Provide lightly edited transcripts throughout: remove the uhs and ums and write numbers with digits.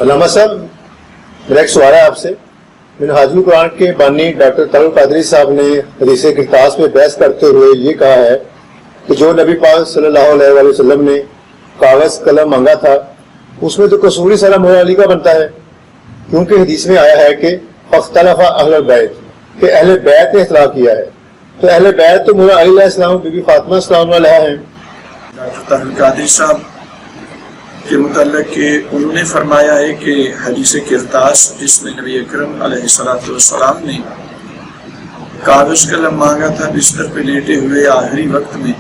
علامہ صاحب میرا ایک سوال ہے آپ سے. میں نے حاضم قرآن کے بانی ڈاکٹر طارق القادری صاحب نے حدیث کرتاس میں بحث کرتے ہوئے یہ کہا ہے کہ جو نبی پاک صلی اللہ علیہ وسلم نے کاغذ قلم مانگا تھا اس میں تو قصور ہی سارا مولا علی کا بنتا ہے، کیونکہ حدیث میں آیا ہے کہ اختلف اہل بیت، کہ اہل بیت نے اختلاف کیا ہے. تو اہل بیت تو مولا علی علیہ السلام بی بی فاطمہ السلام علیہ ہیں. ڈاکٹر طارق القادری صاحب کے متعلق کہ انہوں نے فرمایا ہے کہ حدیث کرتاس جس میں نبی اکرم علیہ السلام نے کاغذ قلم مانگا تھا بستر پہ لیٹے ہوئے آخری وقت میں،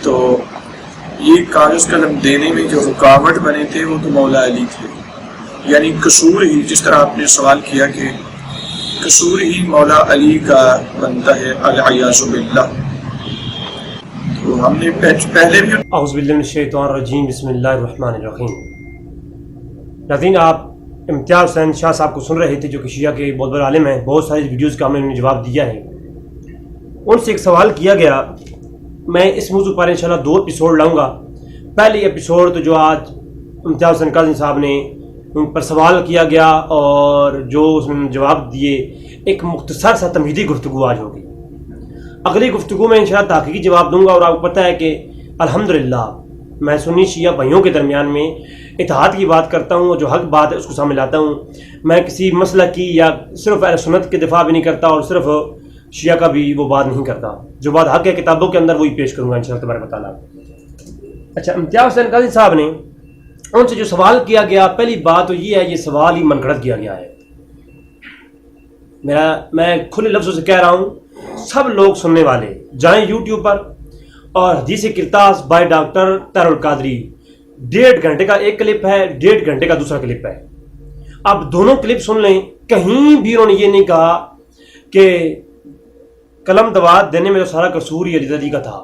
تو یہ کاغذ قلم دینے میں جو رکاوٹ بنے تھے وہ تو مولا علی تھے، یعنی قصور ہی، جس طرح آپ نے سوال کیا کہ قصور ہی مولا علی کا بنتا ہے العیاذ باللہ. تو ہم نے پہلے بھی اعوذ باللہ من الشیطان الرجیم، بسم اللہ الرحمن الرحیم. ناظرین، آپ امتیاز حسین شاہ صاحب کو سن رہے تھے جو کہ شیعہ کے بہت بڑے عالم ہیں. بہت ساری ویڈیوز کا ہم نے جواب دیا ہے. ان سے ایک سوال کیا گیا، میں اس موضوع پر انشاءاللہ 2 ایپیسوڈ لاؤں گا. پہلے ایپیسوڈ تو جو آج امتیاز حسین قاضی صاحب نے ان پر سوال کیا گیا اور جو اس نے جواب دیے، ایک مختصر سا تمہیدی گفتگو آج ہوگی. اگلی گفتگو میں انشاءاللہ تحقیقی جواب دوں گا. اور آپ کو پتہ ہے کہ الحمدللہ میں سنی شیعہ بھائیوں کے درمیان میں اتحاد کی بات کرتا ہوں، اور جو حق بات ہے اس کو سامنے لاتا ہوں. میں کسی مسلک کی یا صرف اہل سنت کے دفاع بھی نہیں کرتا اور صرف شیعہ کا بھی وہ بات نہیں کرتا. جو بات حق ہے کتابوں کے اندر وہی پیش کروں گا انشاءاللہ تبارک و تعالیٰ. اچھا، امتیاز حسین قاضی صاحب نے ان سے جو سوال کیا گیا، پہلی بات تو یہ ہے، یہ سوال ہی من گھڑت کیا گیا ہے. میں کھلے لفظوں سے کہہ رہا ہوں، سب لوگ سننے والے جائیں یوٹیوب پر اور حدیث کرتاس بائی ڈاکٹر طارق القادری، 1.5 گھنٹے کا ایک کلپ ہے، 1.5 گھنٹے کا دوسرا کلپ ہے. اب دونوں کلپ سن لیں. کہیں بھی انہوں نے یہ نہیں کہا کہ قلم دوات دینے میں تو سارا قصور ہی علی علی کا تھا.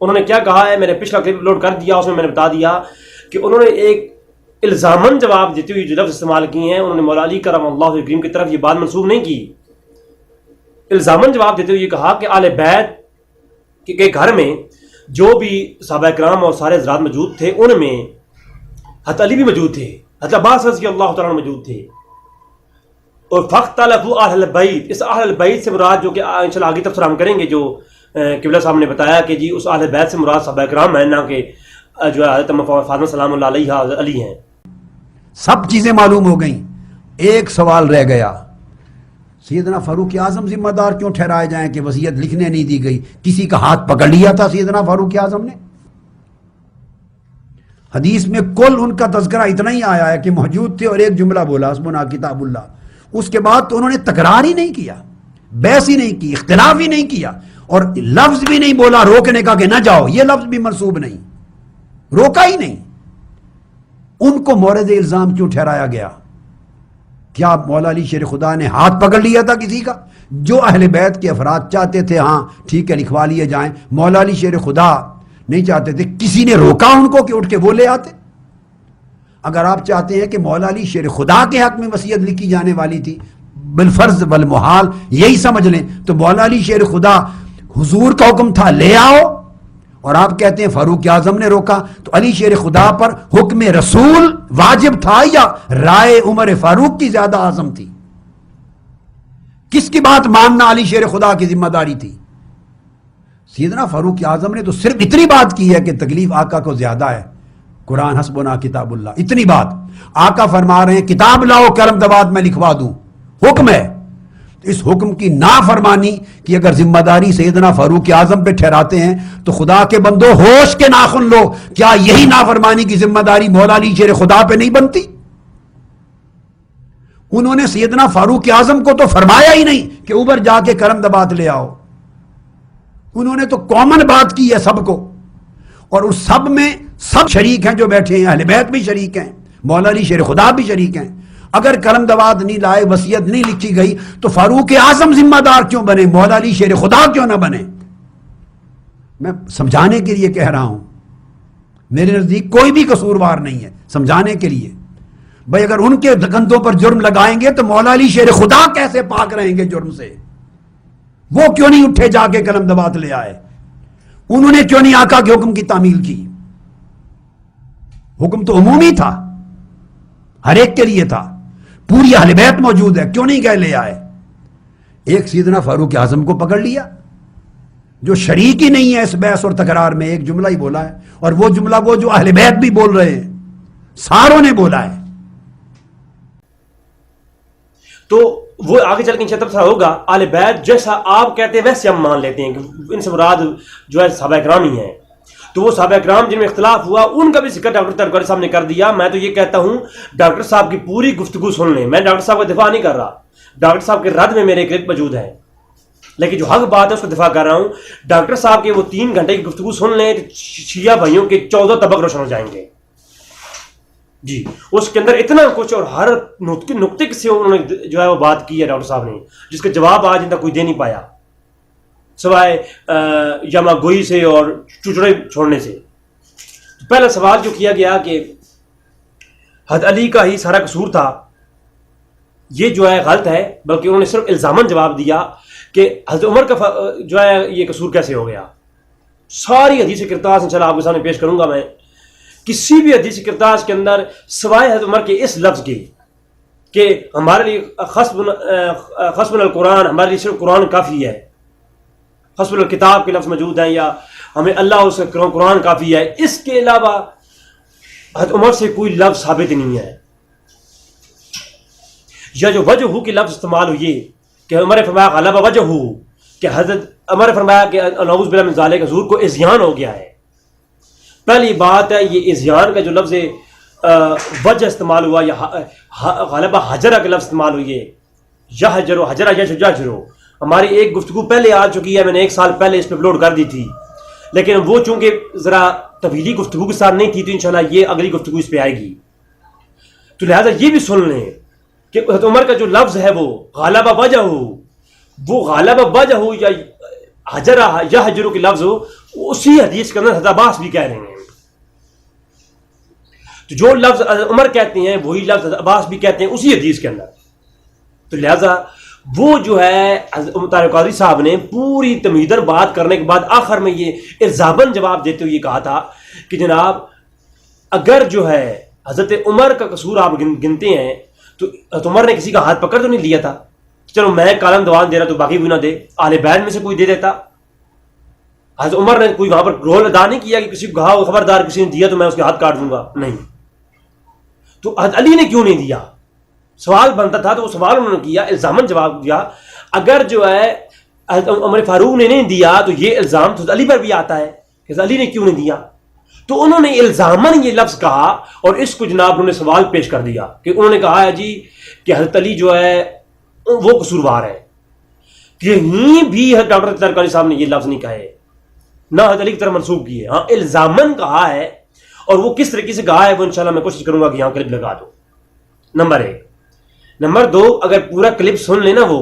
انہوں نے کیا کہا ہے، میں نے پچھلا کلپ اپلوڈ کر دیا، اس میں نے بتا دیا کہ انہوں نے ایک الزاماً جواب دیتے ہوئے جو لفظ استعمال کیے ہیں، انہوں نے مولا علی کرم اللہ وجہہ کریم کی طرف یہ بات منسوب نہیں کی. الزاماً جواب دیتے ہوئے یہ کہا کہ آل بیت کے گھر میں جو بھی صحابہ کرام اور سارے حضرات موجود تھے، ان میں حضرت علی بھی موجود تھے، حضرت عباس رضی اللہ تعالیٰ عنہ موجود تھے. اور فاختلفوا اہل البیت، اس اہل البیت سے مراد جو کہ انشاءاللہ آگے تفسیر ہم کریں گے، جو قبلہ صاحب نے بتایا کہ جی اس اہل بیت سے مراد صحابہ کرام ہیں، نہ کہ جو ہے حضرت فاطمہ سلام اللہ علیہ حضرت علی ہیں. سب چیزیں معلوم ہو گئیں. ایک سوال رہ گیا، سیدنا فاروق اعظم ذمہ دار کیوں ٹھہرائے جائیں کہ وصیت لکھنے نہیں دی گئی؟ کسی کا ہاتھ پکڑ لیا تھا سیدنا فاروق اعظم نے؟ حدیث میں کل ان کا تذکرہ اتنا ہی آیا ہے کہ موجود تھے اور ایک جملہ بولا، حسبنا کتاب اللہ. اس کے بعد تو انہوں نے تکرار ہی نہیں کیا، بحث ہی نہیں کی، اختلاف ہی نہیں کیا، اور لفظ بھی نہیں بولا روکنے کا کہ نہ جاؤ. یہ لفظ بھی منسوب نہیں، روکا ہی نہیں. ان کو مورد الزام کیوں ٹھہرایا گیا؟ کیا مولا علی شیر خدا نے ہاتھ پکڑ لیا تھا کسی کا؟ جو اہل بیت کے افراد چاہتے تھے ہاں ٹھیک ہے لکھوا لیے جائیں، مولا علی شیر خدا نہیں چاہتے تھے. کسی نے روکا ان کو کہ اٹھ کے وہ لے آتے؟ اگر آپ چاہتے ہیں کہ مولا علی شیر خدا کے حق میں وصیت لکھی جانے والی تھی بالفرض بالمحال یہی سمجھ لیں، تو مولا علی شیر خدا حضور کا حکم تھا لے آؤ، اور آپ کہتے ہیں فاروق اعظم نے روکا. تو علی شیر خدا پر حکم رسول واجب تھا یا رائے عمر فاروق کی زیادہ اعظم تھی؟ کس کی بات ماننا علی شیر خدا کی ذمہ داری تھی؟ سیدنا فاروق اعظم نے تو صرف اتنی بات کی ہے کہ تکلیف آقا کو زیادہ ہے، قرآن حسبنا کتاب اللہ، اتنی بات. آقا فرما رہے ہیں کتاب لاؤ قلم دوات میں لکھوا دوں، حکم ہے. اس حکم کی نافرمانی کی اگر ذمہ داری سیدنا فاروق اعظم پہ ٹھہراتے ہیں تو خدا کے بندو ہوش کے ناخن لو. کیا یہی نافرمانی کی ذمہ داری مولا علی شیر خدا پہ نہیں بنتی؟ انہوں نے سیدنا فاروق اعظم کو تو فرمایا ہی نہیں کہ اوپر جا کے قلم دبات لے آؤ. انہوں نے تو کامن بات کی ہے سب کو، اور اس سب میں سب شریک ہیں جو بیٹھے ہیں، اہل بیت بھی شریک ہیں، مولا علی شیر خدا بھی شریک ہیں. اگر قلم دوات نہیں لائے، وصیت نہیں لکھی گئی، تو فاروق اعظم ذمہ دار کیوں بنے؟ مولا علی شیر خدا کیوں نہ بنے؟ میں سمجھانے کے لیے کہہ رہا ہوں، میرے نزدیک کوئی بھی قصوروار نہیں ہے، سمجھانے کے لیے. بھائی اگر ان کے کندھوں پر جرم لگائیں گے تو مولا علی شیر خدا کیسے پاک رہیں گے جرم سے؟ وہ کیوں نہیں اٹھے جا کے قلم دبات لے آئے؟ انہوں نے کیوں نہیں آقا کے حکم کی تعمیل کی؟ حکم تو عمومی تھا. ہر ایک کے لیے تھا, پوری اہل بیت موجود ہے, کیوں نہیں کہہ لے آئے؟ ایک سیدنا فاروق اعظم کو پکڑ لیا جو شریک ہی نہیں ہے اس بحث اور تکرار میں, ایک جملہ ہی بولا ہے, اور وہ جملہ وہ جو اہل بیت بھی بول رہے ہیں, ساروں نے بولا ہے. تو وہ آگے چل کے انشاءاللہ تب ہوگا اہل بیت جیسا آپ کہتے ہیں ویسے ہم مان لیتے ہیں کہ ان سے مراد جو ہے صحابہ کرام ہی ہیں. تو وہ صحابہ کرام جن میں اختلاف ہوا ان کا بھی ذکر ڈاکٹر ترکاری صاحب نے کر دیا. میں تو یہ کہتا ہوں ڈاکٹر صاحب کی پوری گفتگو سن لیں. میں ڈاکٹر صاحب کا دفاع نہیں کر رہا, ڈاکٹر صاحب کے رد میں میرے کلپ موجود ہیں, لیکن جو حق بات ہے اس کو دفاع کر رہا ہوں. ڈاکٹر صاحب کے وہ 3 گھنٹے کی گفتگو سن لیں تو شیعہ بھائیوں کے 14 طبق روشن ہو جائیں گے. جی اس کے اندر اتنا کچھ, اور ہر نقطے سے انہوں نے جو ہے وہ بات کی ہے ڈاکٹر صاحب نے, جس کا جواب آج ان تک کوئی دے نہیں پایا سوائے یما گوئی سے اور چچڑے چھوڑنے سے. پہلا سوال جو کیا گیا کہ حضرت علی کا ہی سارا قصور تھا, یہ جو ہے غلط ہے, بلکہ انہوں نے صرف الزاماً جواب دیا کہ حضرت عمر کا جو ہے یہ قصور کیسے ہو گیا. ساری حدیث کرتاس انشاءاللہ آپ کے سامنے پیش کروں گا میں. کسی بھی حدیث کرتاس کے اندر سوائے حضرت عمر کے اس لفظ کے کہ ہمارے لیے خصبنا القرآن, ہمارے لیے صرف قرآن کافی ہے, خصبنا الکتاب کے لفظ موجود ہیں, یا ہمیں اللہ اس قرآن کافی ہے, اس کے علاوہ حضرت عمر سے کوئی لفظ ثابت نہیں ہے. یا جو وجہ ہو کے لفظ استعمال ہوئے کہ عمر فرمایا غلبہ وجہ ہو, کہ حضرت عمر فرمایا کہ نعوذ باللہ من ذالک حضور کو اذیان ہو گیا ہے. پہلی بات ہے یہ اذیان کا جو لفظ وجہ استعمال ہوا, یا غلبہ حجرہ کا لفظ استعمال ہوئے, یحجرو حجرہ یحجرو. ہماری ایک گفتگو پہلے آ چکی ہے, میں نے 1 سال پہلے اس پہ اپلوڈ کر دی تھی, لیکن وہ چونکہ ذرا طویلی گفتگو کے ساتھ نہیں تھی تو انشاءاللہ یہ اگلی گفتگو اس پہ آئے گی. تو لہذا یہ بھی سن لیں کہ حضرت عمر کا جو لفظ ہے وہ غالبہ وجہ ہو, وہ غالبہ وجہ ہو یا حجرہ یا حجروں کے لفظ ہو, اسی حدیث کے اندر حضرت عباس بھی کہہ رہے ہیں. تو جو لفظ عمر کہتے ہیں وہی لفظ حضرت عباس بھی کہتے ہیں اسی حدیث کے اندر. تو لہذا وہ جو ہے طارق قادری صاحب نے پوری تمہیدن بات کرنے کے بعد آخر میں یہ الزاماً جواب دیتے ہوئے یہ کہا تھا کہ جناب اگر جو ہے حضرت عمر کا قصور آپ گنتے ہیں تو حضرت عمر نے کسی کا ہاتھ پکڑ تو نہیں لیا تھا, چلو میں کالم دوان دے رہا تو باقی بھی نہ دے, اہل بیت میں سے کوئی دے دیتا. حضرت عمر نے کوئی وہاں پر رول ادا نہیں کیا کہ کسی کو کہا خبردار کسی نے دیا تو میں اس کے ہاتھ کاٹ دوں گا, نہیں. تو حضرت علی نے کیوں نہیں دیا؟ سوال بنتا تھا تو وہ سوال انہوں نے کیا, الزاماً جواب دیا. اگر جو ہے عمر فاروق نے نہیں دیا تو یہ الزام تو علی پر بھی آتا ہے کہ علی نے کیوں نہیں دیا. تو انہوں نے الزاماً یہ لفظ کہا اور اس کو جناب انہوں نے سوال پیش کر دیا کہ انہوں نے کہا ہے جی کہ حضرت علی جو ہے وہ قصوروار ہے. کہیں بھی ڈاکٹر ترکاری صاحب نے یہ لفظ نہیں کہے, نہ حضرت علی کی طرف منسوب کیے. ہاں الزاماً کہا ہے, اور وہ کس طریقے سے کہا ہے وہ انشاءاللہ میں کوشش کروں گا کہ یہاں کلپ لگا دو. نمبر 1. نمبر 2, اگر پورا کلپ سن لینا وہ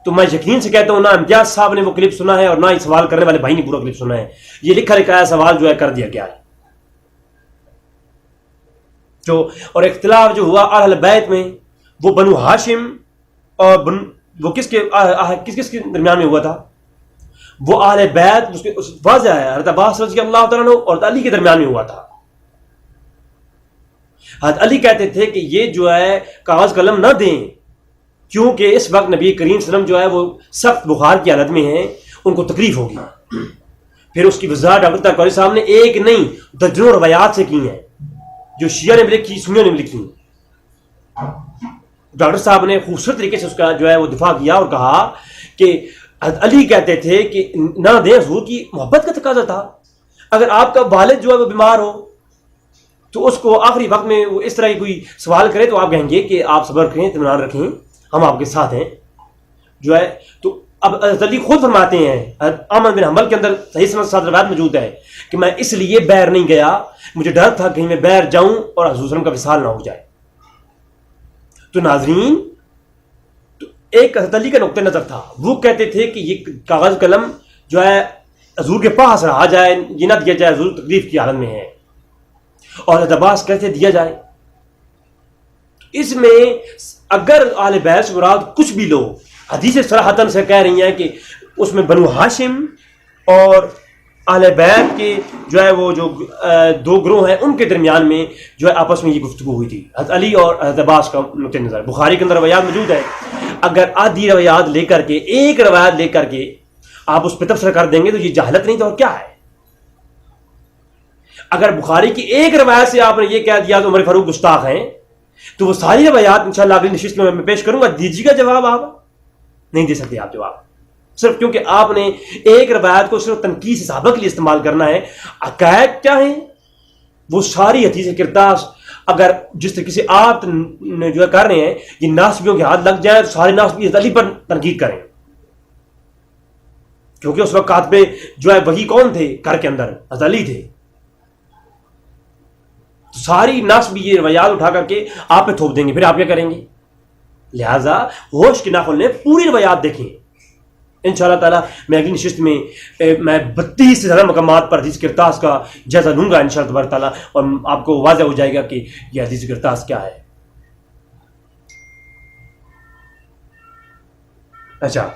تو میں یقین سے کہتا ہوں نہ امتیاز صاحب نے وہ کلپ سنا ہے اور نہ ہی سوال کرنے والے بھائی نے پورا کلپ سنا ہے. یہ لکھا لکھایا سوال جو ہے کر دیا گیا ہے. اور اختلاف جو ہوا اہل بیت میں وہ بنو ہاشم اور وہ کس کے درمیان میں ہوا تھا؟ وہ اہل بیت واضح ہے حضرت عباس رضی اللہ تعالیٰ عنہ اور علی کے درمیان میں ہوا تھا. حضرت علی کہتے تھے کہ یہ جو ہے کاغذ قلم نہ دیں کیونکہ اس وقت نبی کریم صلی اللہ علیہ وسلم جو ہے وہ سخت بخار کی حالت میں ہیں, ان کو تکلیف ہوگی. پھر اس کی وضاحت ڈاکٹر ترکاری صاحب نے ایک نہیں درجنوں روایات سے کی ہیں جو شیعہ نے بھی لکھی, سنیوں نے بھی لکھی. ڈاکٹر صاحب نے خوبصورت طریقے سے اس کا جو ہے وہ دفاع کیا اور کہا کہ حضرت علی کہتے تھے کہ نہ دیں, حضور کی محبت کا تقاضا تھا. اگر آپ کا والد جو ہے وہ بیمار ہو تو اس کو آخری وقت میں وہ اس طرح کی کوئی سوال کرے تو آپ کہیں گے کہ آپ صبر کریں, اطمینان رکھیں, ہم آپ کے ساتھ ہیں جو ہے. تو اب حضرت علی خود فرماتے ہیں, احمد بن حنبل کے اندر صحیح سند ساتھ روایت موجود ہے کہ میں اس لیے بیر نہیں گیا, مجھے ڈر تھا کہیں میں بیر جاؤں اور حضور صلی اللہ علیہ وسلم کا وصال نہ ہو جائے. تو ناظرین ایک حضرت علی کا نقطہ نظر تھا, وہ کہتے تھے کہ یہ کاغذ قلم جو ہے حضور کے پاس رہا جائے, یہ نہ دیا جائے, حضور تکلیف کی حالت میں ہے. اور حضرت عباس کیسے دیا جائے؟ اس میں اگر اہل بیت سے مراد کچھ بھی لو, حدیث صراحتاً سے کہہ رہی ہیں کہ اس میں بنو ہاشم اور اہل بیت کے جو ہے وہ جو دو گروہ ہیں ان کے درمیان میں جو ہے آپس میں یہ گفتگو ہوئی تھی، حضرت علی اور حضرت عباس کا نقطۂ نظر. بخاری کے اندر روایات موجود ہے. اگر آدھی روایات لے کر کے، ایک روایت لے کر کے آپ اس پہ تبصرہ کر دیں گے تو یہ جہالت نہیں تو اور کیا ہے. اگر بخاری کی ایک روایت سے آپ نے یہ کہہ دیا تو عمر فاروق گستاخ ہیں، تو وہ ساری روایات انشاءاللہ اگلی نشست میں پیش کروں گا. دیجیے گا جواب. آپ نہیں دے سکتے آپ جواب، صرف کیونکہ آپ نے ایک روایت کو صرف تنقید صحابہ کے لیے استعمال کرنا ہے. عقائد کیا ہیں؟ وہ ساری حدیث کرتاس اگر جس طریقے سے آپ جو ہے کر رہے ہیں، یہ ناسبیوں کے ہاتھ لگ جائیں تو سارے ناسبی حضرت علی پر تنقید کریں، کیونکہ اس وقت کاتب جو ہے وہی کون تھے گھر کے اندر؟ حضرت علی تھے. تو ساری ناسبی یہ روایات اٹھا کر کے آپ پہ تھوپ دیں گے، پھر آپ کیا کریں گے؟ لہٰذا ہوش کے ناخن لیں، پوری روایات دیکھیں. انشاءاللہ تعالیٰ میں اگلی نشست میں 32 سے زیادہ مقامات پر حدیث کرتاس کا جائزہ لوں گا انشاءاللہ تبارک تعالیٰ، اور آپ کو واضح ہو جائے گا کہ یہ حدیث کرتاس کیا ہے. اچھا،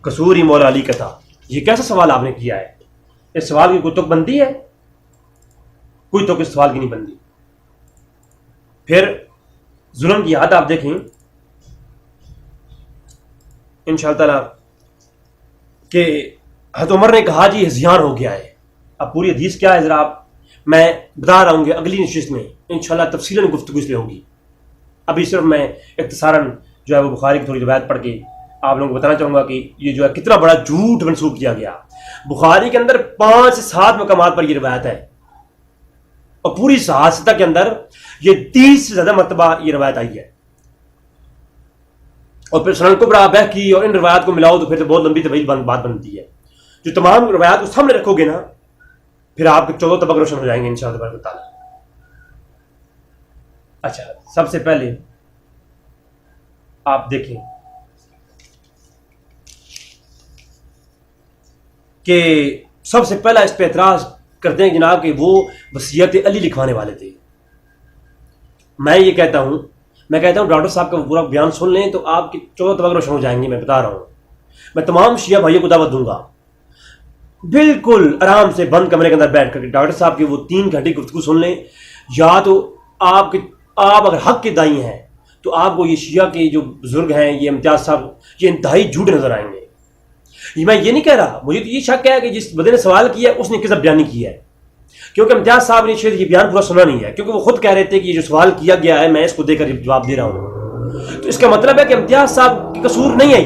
قصوری مولا علی کا تھا، یہ کیسا سوال آپ نے کیا ہے؟ اس سوال کی کوئی تک بندی ہے؟ کوئی تو اس سوال کی نہیں بندی. پھر ظلم کی حد آپ دیکھیں انشاءاللہ تعالیٰ کہ حضرت عمر نے کہا جی ہذیان ہو گیا ہے. اب پوری حدیث کیا ہے ذرا میں بتا رہا ہوں گے اگلی نشست میں انشاءاللہ تفصیلاً گفتگو اس لیے ہوگی. ابھی صرف میں اختصاراً جو ہے وہ بخاری کی تھوڑی روایت پڑھ کے آپ لوگوں کو بتانا چاہوں گا کہ یہ جو ہے کتنا بڑا جھوٹ منسوخ کیا گیا. بخاری کے اندر 5 سے 7 مقامات پر یہ روایت ہے، اور پوری صحافتہ کے اندر یہ 30 سے زیادہ مرتبہ یہ روایت آئی ہے. اور پھر سنن کبریٰ بہقی اور ان روایات کو ملاؤ تو پھر تو بہت لمبی طویل بات بنتی ہے. جو تمام روایات کو سامنے رکھو گے نا، پھر آپ کے 14 طبق روشن ہو جائیں گے انشاءاللہ تبارک تعالیٰ. اچھا، سب سے پہلے آپ دیکھیں کہ سب سے پہلا اس پہ اعتراض کرتے ہیں جناب کہ وہ وصیت علی لکھوانے والے تھے. میں یہ کہتا ہوں ڈاکٹر صاحب کا پورا بیان سن لیں تو آپ کے 14 طبق روشن ہو جائیں گے. میں بتا رہا ہوں، میں تمام شیعہ بھائیوں کو دعوت دوں گا بالکل آرام سے بند کمرے کے اندر بیٹھ کر کے ڈاکٹر صاحب کی وہ 3 گھنٹے گفتگو سن لیں. یا تو آپ اگر حق کے دائی ہیں تو آپ کو یہ شیعہ کے جو بزرگ ہیں، یہ امتیاز صاحب، یہ انتہائی جھوٹ نظر آئیں گے. میں یہ نہیں کہہ رہا، مجھے تو یہ شک ہے کہ جس بندے نے سوال کیا اس نے کذب بیانی کی ہے، کیونکہ امتیاز صاحب نے شاید یہ بیان پورا سنا نہیں ہے، کیونکہ وہ خود کہہ رہے تھے کہ یہ جو سوال کیا گیا ہے میں اس کو دے کر جواب دے رہا ہوں. تو اس کا مطلب ہے کہ امتیاز صاحب کی قصور نہیں ہے،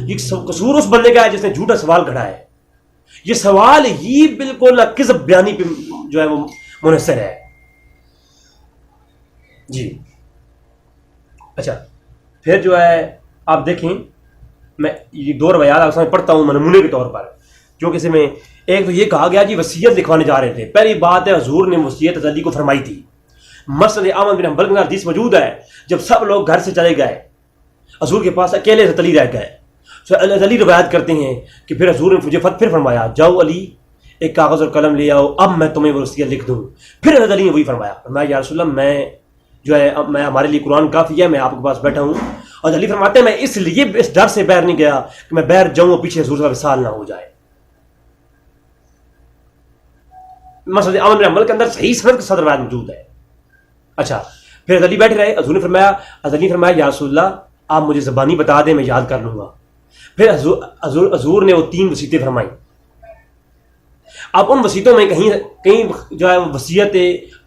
یہ قصور اس بندے کا ہے جس نے جھوٹا سوال کھڑا ہے. یہ سوال ہی بالکل کذب بیانی پہ جو ہے وہ منحصر ہے. جی اچھا، پھر جو ہے آپ دیکھیں میں یہ 2 روایات آپ سامنے پڑھتا ہوں نمونے کے طور پر، جو کسی میں ایک تو یہ کہا گیا جی وصیت لکھوانے جا رہے تھے. پہلی بات ہے حضور نے وصیت علی کو فرمائی تھی. مسند احمد بن حنبل کے حدیث موجود ہے، جب سب لوگ گھر سے چلے گئے حضور کے پاس اکیلے حضرت علی رہ گئے. علی روایت کرتے ہیں کہ پھر حضور نے مجھے پھر فرمایا جاؤ علی ایک کاغذ اور قلم لے آؤ، اب میں تمہیں وہ وصیت لکھ دوں. پھر حضرت علی نے وہی فرمایا یا رسول اللہ میں جو ہے میں ہمارے لیے قرآن کافی ہے، میں آپ کے پاس بیٹھا ہوں. اور علی فرماتے ہیں میں اس لیے اس ڈر سے باہر نہیں گیا کہ میں باہر جاؤں اور پیچھے حضور کا وصال نہ ہو جائے. مسند احمد بن حنبل کے اندر صحیح سند کے ساتھ روایت موجود ہے. اچھا، پھر علی بیٹھے رہے، حضور نے فرمایا یا رسول اللہ آپ مجھے زبانی بتا دیں میں یاد کر لوں گا. پھر حضور نے وہ 3 وصیتیں فرمائی. اب ان وصیتوں میں کہیں جو ہے وصیت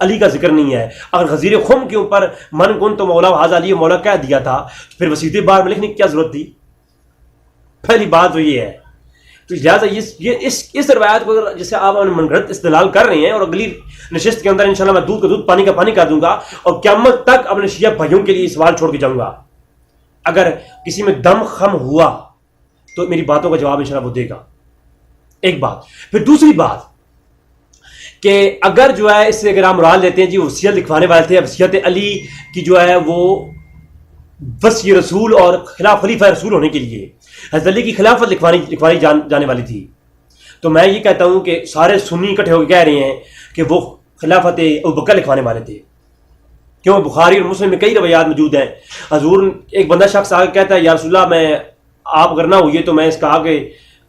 علی کا ذکر نہیں ہے. اگر غزیر خم کے اوپر من کن تو مولا حاضر علی مولا کہہ دیا تھا تو پھر وصیتیں بار میں لکھنے کی کیا ضرورت تھی؟ پہلی بات تو یہ ہے. تو لہٰذا اس روایت کو جسے آپ من گھڑت استدلال کر رہے ہیں، اور اگلی نشست کے اندر انشاءاللہ میں دودھ کا دودھ پانی کا پانی کر دوں گا، اور قیامت تک اپنے شیعہ بھائیوں کے لیے سوال چھوڑ کے جاؤں گا. اگر کسی میں دم خم ہوا تو میری باتوں کا جواب انشاءاللہ وہ دے گا. ایک بات. پھر دوسری بات کہ اگر جو ہے اس سے اگر آپ مراد لیتے ہیں جی وصیت لکھوانے والے تھے، وصیت علی کی جو ہے وہ وصی رسول اور خلیفہ رسول ہونے کے لیے حضرت علی کی خلافت لکھوائی جانے والی تھی، تو میں یہ کہتا ہوں کہ سارے سنی اکٹھے ہو کے کہہ رہے ہیں کہ وہ خلافت ابوبکر لکھوانے والے تھے. کیوں؟ بخاری اور مسلم میں کئی روایات موجود ہیں. حضور ایک بندہ شخص آگے کہتا ہے یا رسول اللہ میں آپ اگر نہ ہوئے تو میں اس کا آگے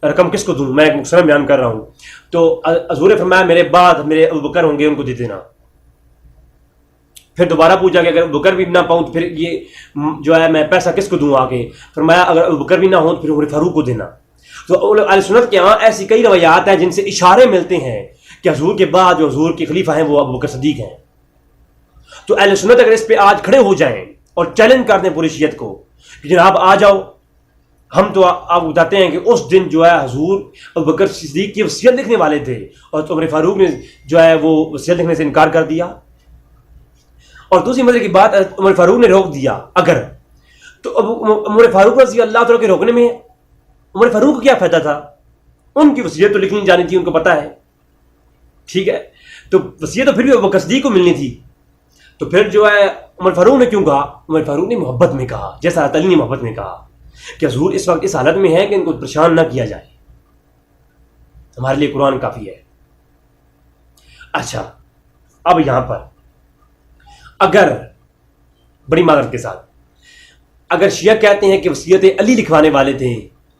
رقم کس کو دوں؟ میں ایک مختصر بیان کر رہا ہوں. تو حضور نے فرمایا میرے بعد میرے ابوبکر ہوں گے, ان کو دے دینا. پھر دوبارہ پوچھا کہ اگر ابوبکر بھی نہ پاؤں تو پھر یہ جو ہے میں پیسہ کس کو دوں آگے؟ فرمایا اگر ابوبکر بھی نہ ہوں تو پھر عمر فاروق کو دینا. تو اہل سنت کے ہاں ایسی کئی روایات ہیں جن سے اشارے ملتے ہیں کہ حضور کے بعد جو حضور کے خلیفہ ہیں وہ ابوبکر صدیق ہیں. تو اہل سنت اگر اس پہ آج کھڑے ہو جائیں اور چیلنج کر دیں پوری شیعت کو کہ جناب آ جاؤ, ہم تو آپ بتاتے ہیں کہ اس دن جو ہے حضور ابوبکر صدیق کی وصیت لکھنے والے تھے اور عمر فاروق نے جو ہے وہ وصیت لکھنے سے انکار کر دیا. اور دوسری مزے کی بات, عمر فاروق نے روک دیا اگر, تو عمر فاروق رضی اللہ تعالیٰ کے روکنے میں عمر فاروق کو کیا فائدہ تھا؟ ان کی وصیت تو لکھنی جانی تھی, ان کو پتہ ہے. ٹھیک ہے, تو وصیت تو پھر بھی ابوبکر صدیق کو ملنی تھی. تو پھر جو ہے عمر فاروق نے کیوں کہا؟ عمر فاروق نے محبت میں کہا, جیسا علی نے محبت میں کہا کہ حضور اس وقت اس حالت میں ہے کہ ان کو پریشان نہ کیا جائے, ہمارے لیے قرآن کافی ہے. اچھا, اب یہاں پر اگر بڑی معذرت کے ساتھ اگر شیعہ کہتے ہیں کہ وصیت علی لکھوانے والے تھے,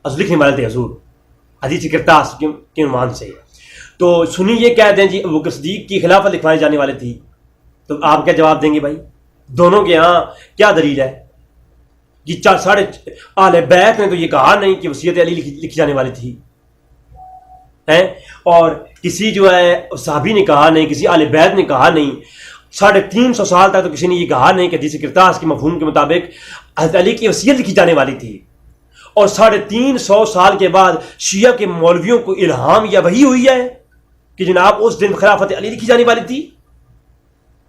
لکھنے والے تھے حضور حدیث کرتاس کے عنوان سے, تو سنی یہ کہہ دیں جی ابوبکر صدیق کی خلافت لکھوانے جانے والے تھی, تو آپ کیا جواب دیں گے بھائی؟ دونوں کے ہاں کیا دلیل ہے؟ جی ساڑھے اہل بیت نے تو یہ کہا نہیں کہ وصیت علی لکھی جانے والی تھی, اور کسی جو ہے صحابی نے کہا نہیں, کسی اہل بیت نے کہا نہیں. 350 سال تک تو کسی نے یہ کہا نہیں کہ حدیث کرتاس کے مفہوم کے مطابق حضرت علی کی وصیت لکھی جانے والی تھی. اور 350 سال کے بعد شیعہ کے مولویوں کو الہام یا وحی ہوئی ہے کہ جناب اس دن خلافت علی لکھی جانے والی تھی.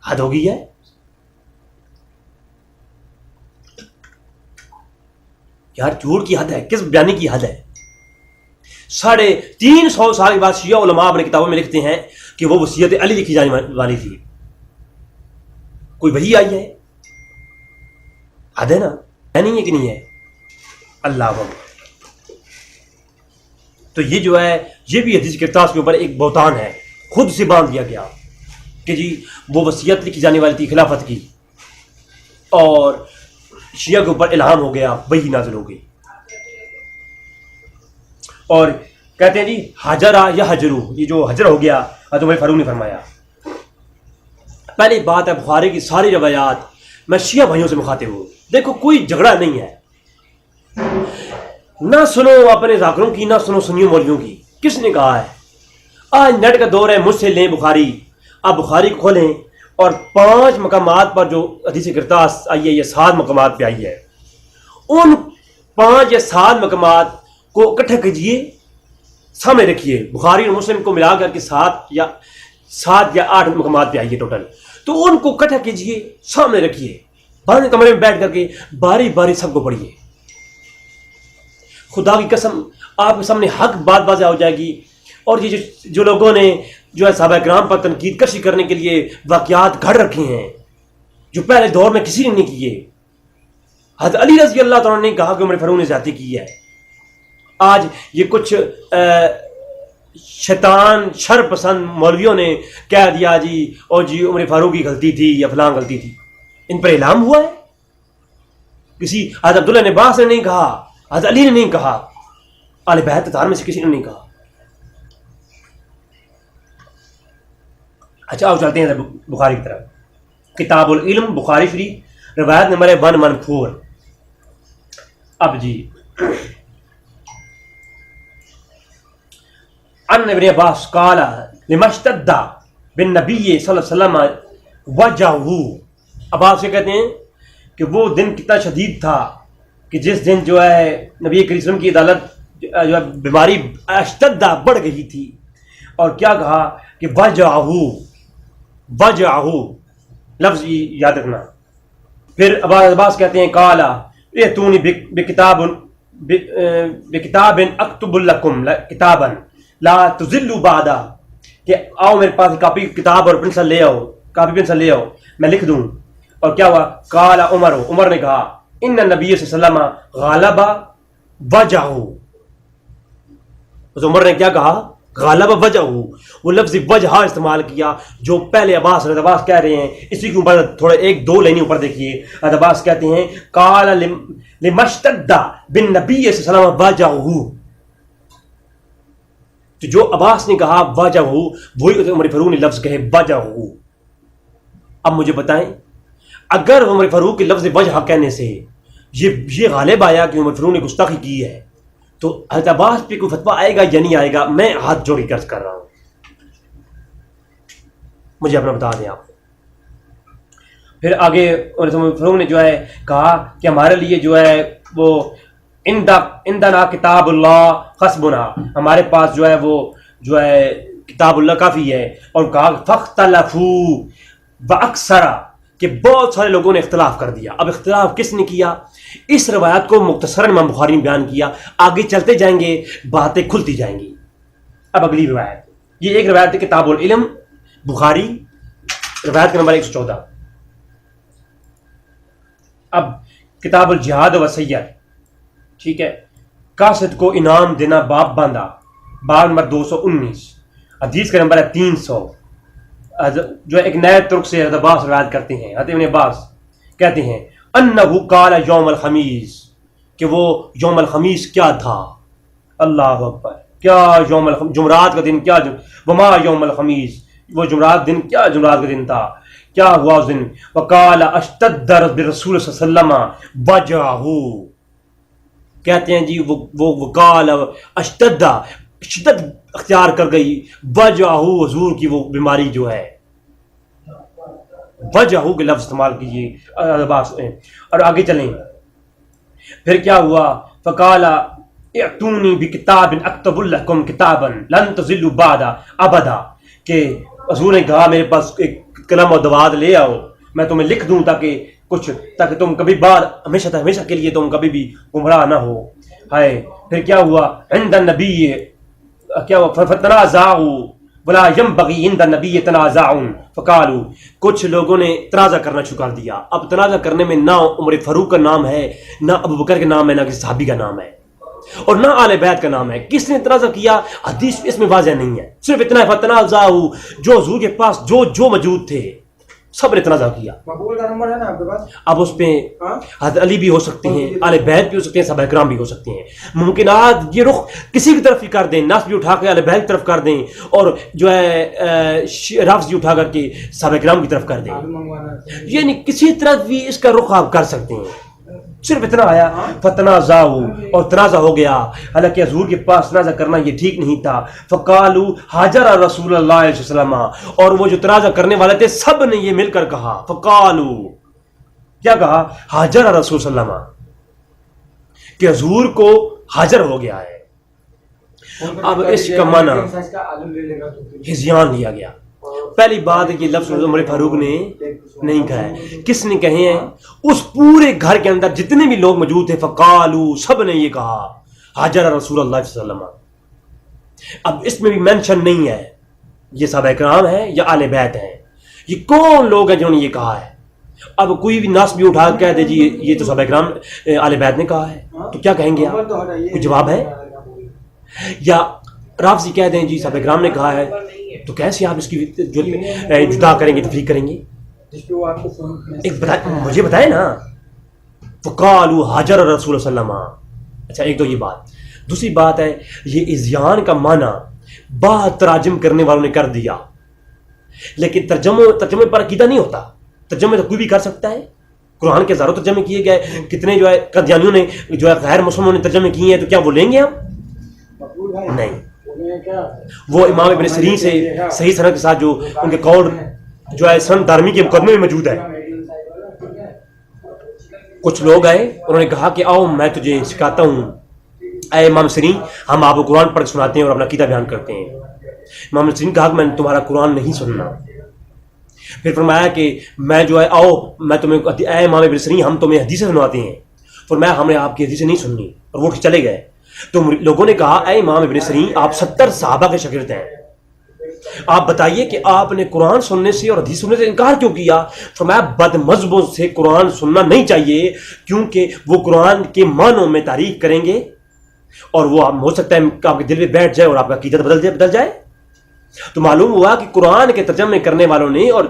حد ہو گئی ہے. یار جھوٹ کی حد ہے, کس بیانی کی حد ہے. 350 سال کے بعد شیعہ علماء اپنے کتابوں میں لکھتے ہیں کہ وہ وصیت علی لکھی جانے والی تھی. کوئی وحی آئی ہے؟ حد ہے نا, ہے نہیں ہے کہ نہیں ہے؟ اللہ اکبر. تو یہ جو ہے یہ بھی حدیث کرتاس کے اوپر ایک بہتان ہے, خود سے باندھ دیا گیا کہ جی وہ وصیت لکھی جانے والی تھی خلافت کی, اور شیعہ کے اوپر الہام ہو گیا, وحی نازل ہو گئی. اور کہتے ہیں جی حجرا یا حجرو, یہ جو حجر ہو گیا حضرت عمر فاروق نے فرمایا. پہلی بات ہے بخاری کی ساری روایات میں شیعہ بھائیوں سے مخاطب ہوں, دیکھو کوئی جھگڑا نہیں ہے, نہ سنو اپنے ذاکروں کی نہ سنو سنیوں مولویوں کی. کس نے کہا ہے؟ آج نیٹ کا دور ہے, مجھ سے لیں بخاری, آپ بخاری کھولیں اور 5 مقامات پر جو حدیث کرتاس آئی ہے یا 7 مقامات پہ آئی ہے, ان 5 یا 7 مقامات کو اکٹھا کیجئے, سامنے رکھیے. بخاری اور مسلم کو ملا کر کے 7 یا 8 مقامات پہ آئی ہے ٹوٹل, تو ان کو اکٹھا کیجئے, سامنے رکھیے, بند کمرے میں بیٹھ کر کے باری باری سب کو پڑھیے. خدا کی قسم آپ کے سامنے حق بات واضح ہو جائے گی. اور یہ جو لوگوں نے جو ہے صحابہ کرام پر تنقید کشی کرنے کے لیے واقعات گھڑ رکھے ہیں جو پہلے دور میں کسی نے نہیں کیے. حضرت علی رضی اللہ تعالیٰ نے کہا کہ عمر فاروق نے زیادتی کی ہے. آج یہ کچھ شیطان شر پسند مولویوں نے کہہ دیا جی اور جی عمر فاروق کی غلطی تھی یا فلاں غلطی تھی. ان پر الہام ہوا ہے؟ کسی حضرت عبداللہ نے عباس نے نہیں کہا, حضرت علی نے نہیں کہا, اہل بیت اتحاد میں سے کسی نے نہیں کہا. اچھا آؤ چلتے ہیں بخاری کی طرف. کتاب العلم بخاری شریف روایت نمبر 114. اب جی ان ابن عباس قال لما اشتد بالنبی صلی اللہ علیہ وسلم وجہہ. عباس سے کہتے ہیں کہ وہ دن کتنا شدید تھا کہ جس دن جو ہے نبی کریم صلی اللہ علیہ وسلم کی عدالت جو ہے بیماری اشتد بڑھ گئی تھی. اور کیا کہا کہ وجہہ لفظ یاد رکھنا. پھر عباس کہتے ہیں قالا ائتونی بکتاب اکتب لکم کتابا لا تضلوا بعدا, کہ آؤ میرے پاس کاپی کتاب اور پنسل لے آؤ, کاپی پنسل لے آؤ, میں لکھ دوں. اور کیا ہوا؟ قالا عمر نے کہا ان النبی صلی اللہ علیہ وسلم غالب وجہہ. اس عمر نے کیا کہا؟ غالب وجہہ. وہ لفظ وجہ استعمال کیا جو پہلے عباس کہہ رہے ہیں. اسی کے اوپر تھوڑے 1-2 لائنیں اوپر دیکھیے. عباس کہتے ہیں قال لما اشتد بالنبی صلی اللہ علیہ وسلم وجہہ. تو جو عباس نے کہا وجہ وہی عمر فاروق نے لفظ کہے وجہ. اب مجھے بتائیں اگر عمر فاروق کے لفظ وجہ کہنے سے یہ غالب آیا کہ عمر فاروق نے گستاخی کی ہے تو حضرت عباس پہ کوئی فتویٰ آئے گا یا نہیں آئے گا؟ میں ہاتھ جوڑ کے عرض کر رہا ہوں، مجھے اپنا بتا دیں آپ. پھر آگے عمر فاروق نے جو ہے کہا کہ ہمارے لیے جو ہے وہ اندنا کتاب اللہ حسبنا، ہمارے پاس جو ہے وہ جو ہے کتاب اللہ کافی ہے. اور کہا فاختلفوا واکثرا کہ بہت سارے لوگوں نے اختلاف کر دیا. اب اختلاف کس نے کیا؟ اس روایت کو مختصراً امام بخاری نے بیان کیا، آگے چلتے جائیں گے باتیں کھلتی جائیں گی. اب اگلی روایت، یہ ایک روایت ہے کتاب العلم بخاری روایت کا نمبر 114. اب کتاب الجہاد و سید، ٹھیک ہے، قاصد کو انعام دینا باب باندھا، باب نمبر 219، حدیث کا نمبر ہے 300. جو ایک نئے ترک سے حضرت عباس روایت کرتے ہیں، حضرت ابن عباس کہتے ہیں انہو قال یوم الخمیس، کہ وہ یوم الخمیس کیا تھا. اللہ اکبر، کیا یوم الخمیس، جمعرات کا دن، کیا وما یوم الخمیس، وہ جمعرات دن، کیا جمعرات کا دن تھا، کیا ہوا اس دن. وقال اشتد برسول صلی اللہ علیہ وسلم وجعہ، کہتے ہیں جی وہ وقال اشتد، شدت اختیار کر گئی، وجعہ حضور کی وہ بیماری جو ہے، وجہ کے لفظ استعمال کیجیے. اور آگے چلیں، پھر کیا ہوا؟ فقال اعطونی بکتاب اکتب لکم کتابا لن تضلوا بعد ابدا، کہ حضور نے کہا میرے پاس ایک قلم اور دوات لے آؤ، میں تمہیں لکھ دوں تاکہ تم کبھی بعد ہمیشہ کے لیے تم کبھی بھی گمراہ نہ ہو. ہائے، پھر کیا ہوا؟ عند النبی کیا ہوا؟ فتنازعوا ولا ينبغي عند النبي تنازع، فقالوا، کچھ لوگوں نے تنازع کرنا شروع کر دیا. اب تنازع کرنے میں نہ عمر فاروق کا نام ہے، نہ ابو بکر کا نام ہے، نہ کسی صحابی کا نام ہے، اور نہ آل بیت کا نام ہے. کس نے تنازع کیا؟ حدیث اس میں واضح نہیں ہے، صرف اتنا ہے فتنازعوا، جو حضور کے پاس جو موجود تھے سب نے تنازع کیا. مقبول کا نمبر ہے نا آپ کے پاس؟ اب اس پہ حضرت علی بھی ہو سکتے ہیں، آل بیت بھی ہو سکتے ہیں، صحابہ کرام بھی ہو سکتے ہیں. ممکنات یہ رخ کسی کی طرف ہی کر دیں، ناس بھی اٹھا کے آل بیت کی طرف کر دیں، اور جو ہے رفض بھی اٹھا کر کے صحابہ کرام کی طرف کر دیں، یعنی کسی طرف بھی اس کا رخ آپ کر سکتے ہیں. صرف اتنا آیا فتنازعوا، اور تنازع ہو گیا، حالانکہ حضور کے پاس تنازع کرنا یہ ٹھیک نہیں تھا. فقالوا حاجر رسول اللہ علیہ وسلم، اور وہ جو تنازع کرنے والے تھے سب نے یہ مل کر کہا، فقالوا، کیا کہا؟ حاجر رسول صلی اللہ علیہ وسلم، کہ حضور کو حاجر ہو گیا ہے. اب اس کا معنی ہذیان لیا گیا. پہلی بات ہے کہ لفظ عمر فاروق نے نہیں کہا ہے، کس نے کہے ہیں؟ اس پورے گھر کے اندر جتنے بھی لوگ موجود تھے، فقالو، سب نے یہ کہا حاجر رسول اللہ صلی اللہ علیہ وسلم. اب اس میں بھی مینشن نہیں ہے یہ صحابہ کرام ہیں یا آل بیت ہیں، یہ کون لوگ ہیں جنہوں نے یہ کہا ہے. اب کوئی بھی ناس بھی اٹھا کہہ دے جی یہ تو صحابہ کرام آل بیت نے کہا ہے، تو کیا کہیں گے آپ؟ کوئی جواب ہے؟ یا رافضی کہہ دیں جی صحابہ کرام نے کہا ہے، تو کیسے آپ اس کی جدا کریں گے، تفریق کریں گے؟ مجھے بتائیں نا. فقالوا حاجر رسول صلی اللہ علیہ وسلم. اچھا، ایک تو یہ بات. دوسری بات ہے یہ اذیان کا معنی بعض تراجم کرنے والوں نے کر دیا، لیکن ترجمے پر عقیدہ نہیں ہوتا. ترجمے تو کوئی بھی کر سکتا ہے. قرآن کے ہزاروں ترجمے کیے گئے، کتنے جو ہے قادیانیوں نے جو ہے غیر مسلموں نے ترجمے کیے ہیں، تو کیا وہ لیں گے ہم؟ نہیں. وہ امام ابن سیرین سے صحیح سند کے ساتھ جو ان کے قول جو ہے سند دارمی کے مقدمے میں موجود ہے. کچھ لوگ آئے، انہوں نے کہا کہ آؤ میں تجھے سکھاتا ہوں، اے امام سیرین ہم آپ کو قرآن پڑھ سناتے ہیں اور اپنا عقیدہ بیان کرتے ہیں. امام سیرین نے کہا کہ میں نے تمہارا قرآن نہیں سننا. پھر فرمایا کہ میں جو ہے آؤ میں تمہیں، اے امام ابن سیرین ہم تمہیں حدیثیں سنواتے ہیں. فرمایا ہم نے آپ کی حدیثیں نہیں سننی، اور وہ چلے گئے. تو لوگوں نے کہا اے امام ابن سیرین آپ 70 صحابہ کے شاگرد ہیں، آپ بتائیے کہ آپ نے قرآن سننے سے اور حدیث سننے سے انکار کیوں کیا؟ فرمایا بد مذہبوں سے قرآن سننا نہیں چاہیے، کیونکہ وہ قرآن کے معنوں میں تعریف کریں گے، اور وہ ہو سکتا ہے کہ آپ کے دل میں بیٹھ جائے اور آپ کا عقیدہ بدل جائے. تو معلوم ہوا کہ قرآن کے ترجمے کرنے والوں نے اور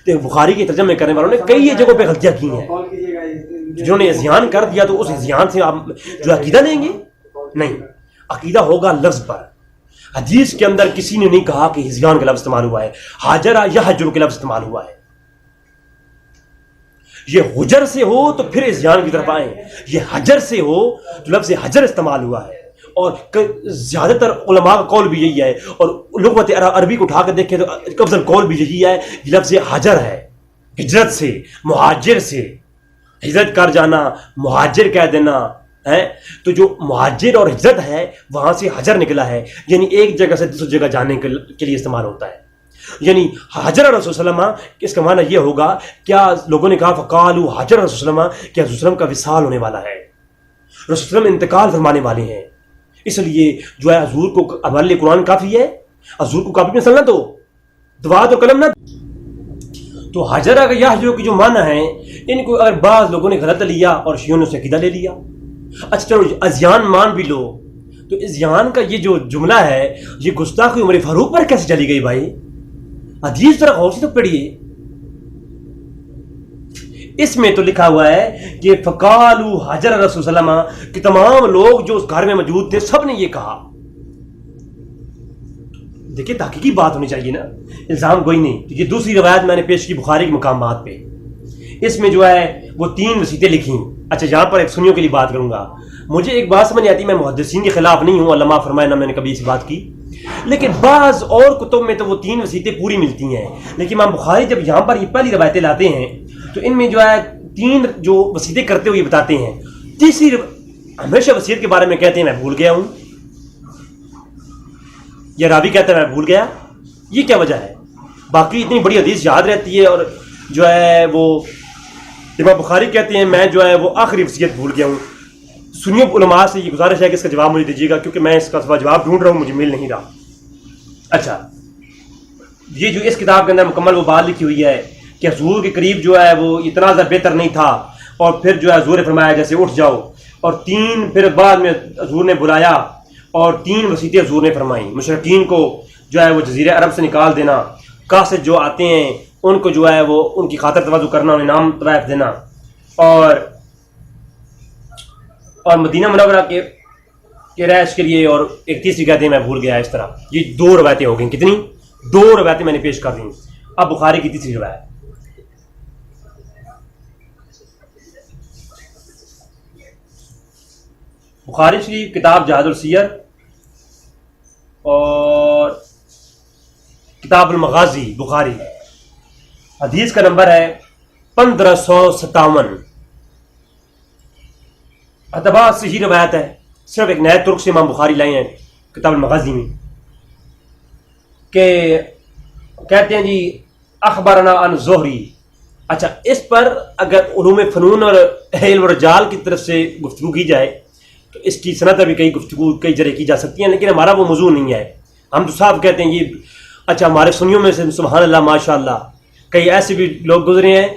بخاری کے ترجمے کرنے والوں نے کئی جگہوں پہ غلطیاں کی ہیں. جنہوں نے اذیان کر دیا تو اس اذیان سے آپ جو عقیدہ لیں گے؟ نہیں، عقیدہ ہوگا لفظ پر. حدیث کے اندر کسی نے نہیں کہا کہ ہزیان کا لفظ استعمال ہوا ہے، حاجرہ یا حجر کے لفظ استعمال ہوا ہے. یہ حجر سے ہو تو پھر ہزیان کی طرف آئیں، یہ حجر سے ہو تو لفظ حجر استعمال ہوا ہے. اور زیادہ تر علماء کا قول بھی یہی ہے، اور لغت عربی کو اٹھا کر دیکھیں تو افضل قول بھی یہی ہے، یہ لفظ حجر ہے. ہجرت سے، مہاجر سے، ہجرت کر جانا، مہاجر کہہ دینا ہے. تو جو مہاجر اور ہجرت ہے وہاں سے حجر نکلا ہے، یعنی ایک جگہ سے دوسری جگہ جانے کے لیے استعمال ہوتا ہے. یعنی حجر رسول صلی اللہ علیہ وسلم، اس کا معنی یہ ہوگا، کیا لوگوں نے کہا فقالوا حجر رسول صلی اللہ علیہ وسلم، کہ رسول صلی اللہ علیہ وسلم کا وصال ہونے والا ہے، رسول صلی اللہ علیہ وسلم انتقال فرمانے والے ہیں، اس لیے جو ہے حضور کو ہمارے لیے قرآن کافی ہے، حضور کو کافی میں سننا تو دعا تو قلم نہ. تو حجرہ کا یا حجروں کی جو معنی ہے، ان کو اگر بعض لوگوں نے غلط لیا اور شیعوں نے اسے عقیدہ لے لیا. اچھا چلو ازیان مان بھی لو، تو ازیان کا یہ جو جملہ ہے یہ گستاخی عمر فاروق پر کیسے چلی گئی بھائی؟ حدیث ذرا غور سے تو پڑھیے. اس میں تو لکھا ہوا ہے کہ فقالوا حجر رسول صلی اللہ علیہ وسلم، کہ تمام لوگ جو اس گھر میں موجود تھے سب نے یہ کہا. دیکھیں تحقیقی بات ہونی چاہیے نا، الزام کوئی نہیں. یہ دوسری روایت میں نے پیش کی بخاری کے مقامات پہ، اس میں جو ہے وہ 3 وسیطیں لکھی. اچھا یہاں پر ایک سنیوں کے لیے بات کروں گا. مجھے ایک بات سمجھ آتی، میں محدثین کے خلاف نہیں ہوں، علماء فرمائے نہ میں نے کبھی اس بات کی، لیکن بعض اور کتب میں تو وہ 3 وسیطیں پوری ملتی ہیں. لیکن امام بخاری جب یہاں پر یہ پہلی روایتیں لاتے ہیں تو ان میں جو ہے 3 جو وسیطیں کرتے ہوئے بتاتے ہیں. تیسری ہمیشہ وسیعت کے بارے میں کہتے ہیں میں بھول گیا ہوں، یا راوی کہتا ہے میں بھول گیا. یہ کیا وجہ ہے؟ باقی اتنی بڑی حدیث یاد رہتی ہے، اور جو ہے وہ امام بخاری کہتے ہیں میں جو ہے وہ آخری وصیت بھول گیا ہوں. سنیوں علماء سے یہ گزارش ہے کہ اس کا جواب مجھے دیجیے گا، کیونکہ میں اس کا جواب ڈھونڈ رہا ہوں، مجھے مل نہیں رہا. اچھا یہ جو اس کتاب کے اندر مکمل وہ بات لکھی ہوئی ہے کہ حضور کے قریب جو ہے وہ اتنا زیادہ بہتر نہیں تھا، اور پھر جو ہے حضور نے فرمایا جیسے اٹھ جاؤ، اور 3 پھر بعد میں حضور نے بلایا اور 3 وسیعتیں حضور نے فرمائیں. مشرکین کو جو ہے وہ جزیرہ عرب سے نکال دینا، قاصد جو آتے ہیں ان کو جو ہے وہ ان کی خاطر تواضع کرنا، انہیں نام طوائف دینا، اور مدینہ منورہ کے رہائش کے لیے، اور ایک تیسری کہتے ہیں میں بھول گیا. اس طرح یہ 2 روایتیں ہو گئیں. کتنی؟ 2 روایتیں میں نے پیش کر دیں. اب بخاری کی تیسری روایت. بخاری شریف کتاب جہاد السیر اور کتاب المغازی بخاری، حدیث کا نمبر ہے 1557. اتباع صحیح روایت ہے، صرف ایک نئے ترک سے امام بخاری لائے ہیں کتاب المغازی میں، کہ کہتے ہیں جی اخبرنا عن زہری. اچھا اس پر اگر علوم فنون اور علم رجال کی طرف سے گفتگو کی جائے تو اس کی صنعت بھی کئی جگہ کی جا سکتی ہیں، لیکن ہمارا وہ موضوع نہیں ہے. ہم تو صاحب کہتے ہیں یہ. اچھا ہمارے سنیوں میں سے سبحان اللہ ماشاء اللہ کئی ایسے بھی لوگ گزرے ہیں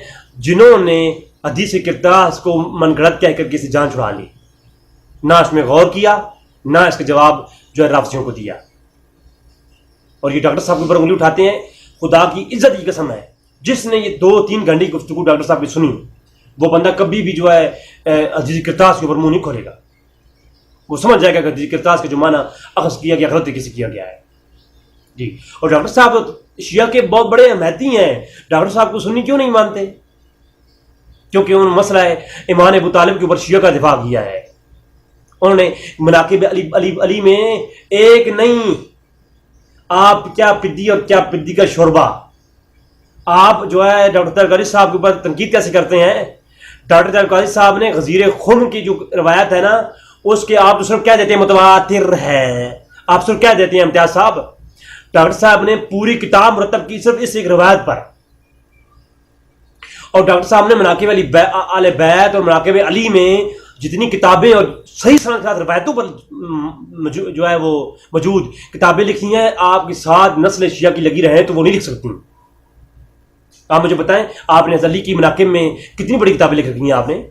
جنہوں نے حدیث کرتاس کو من گھڑت کہہ کر کسی جان چھڑا لی، نہ اس میں غور کیا، نہ اس کا جواب جو ہے رافضیوں کو دیا. اور یہ ڈاکٹر صاحب کے اوپر انگلی اٹھاتے ہیں. خدا کی عزت کی قسم ہے، جس نے یہ 2-3 گھنٹے کی گفتگو ڈاکٹر صاحب کی سنی، وہ بندہ کبھی بھی جو ہے حدیث کرتاس کے اوپر منہ نہیں کھولے گا. وہ سمجھ جائے گا کہ حدیث کرتاس کا جو معنی اخذ کیا گیا غلط طریقے سے کیا گیا ہے. جی اور ڈاکٹر صاحب شیعہ کے بہت بڑے احمدی ہیں، ڈاکٹر صاحب کو سنی کیوں نہیں مانتے؟ کیونکہ انہوں نے مسئلہ ہے امام ابو طالب کے اوپر شیعہ کا دفاع کیا ہے. انہوں نے مناقب علی میں ایک نہیں، آپ کیا پدی اور کیا پدی کا شوربہ. آپ جو ہے ڈاکٹر طاہر قادری صاحب کے اوپر تنقید کیسے کرتے ہیں؟ ڈاکٹر طاہر قادری صاحب نے غزیر خم کی جو روایت ہے نا، اس کے آپ صرف کہہ دیتے ہیں متواتر ہے، آپ صرف کہہ دیتے ہیں امتیاز صاحب. ڈاکٹر صاحب نے پوری کتاب مرتب کی صرف اس ایک روایت پر، اور ڈاکٹر صاحب نے مناقب آل بیت اور مناقب علی میں جتنی کتابیں اور صحیح سند کے ساتھ روایتوں پر جو ہے وہ موجود کتابیں لکھی ہیں، آپ کے ساتھ نسل شیعہ کی لگی رہے تو وہ نہیں لکھ سکتی. آپ مجھے بتائیں آپ نے علی کی مناقب میں کتنی بڑی کتابیں لکھ رکھی ہیں؟ آپ نے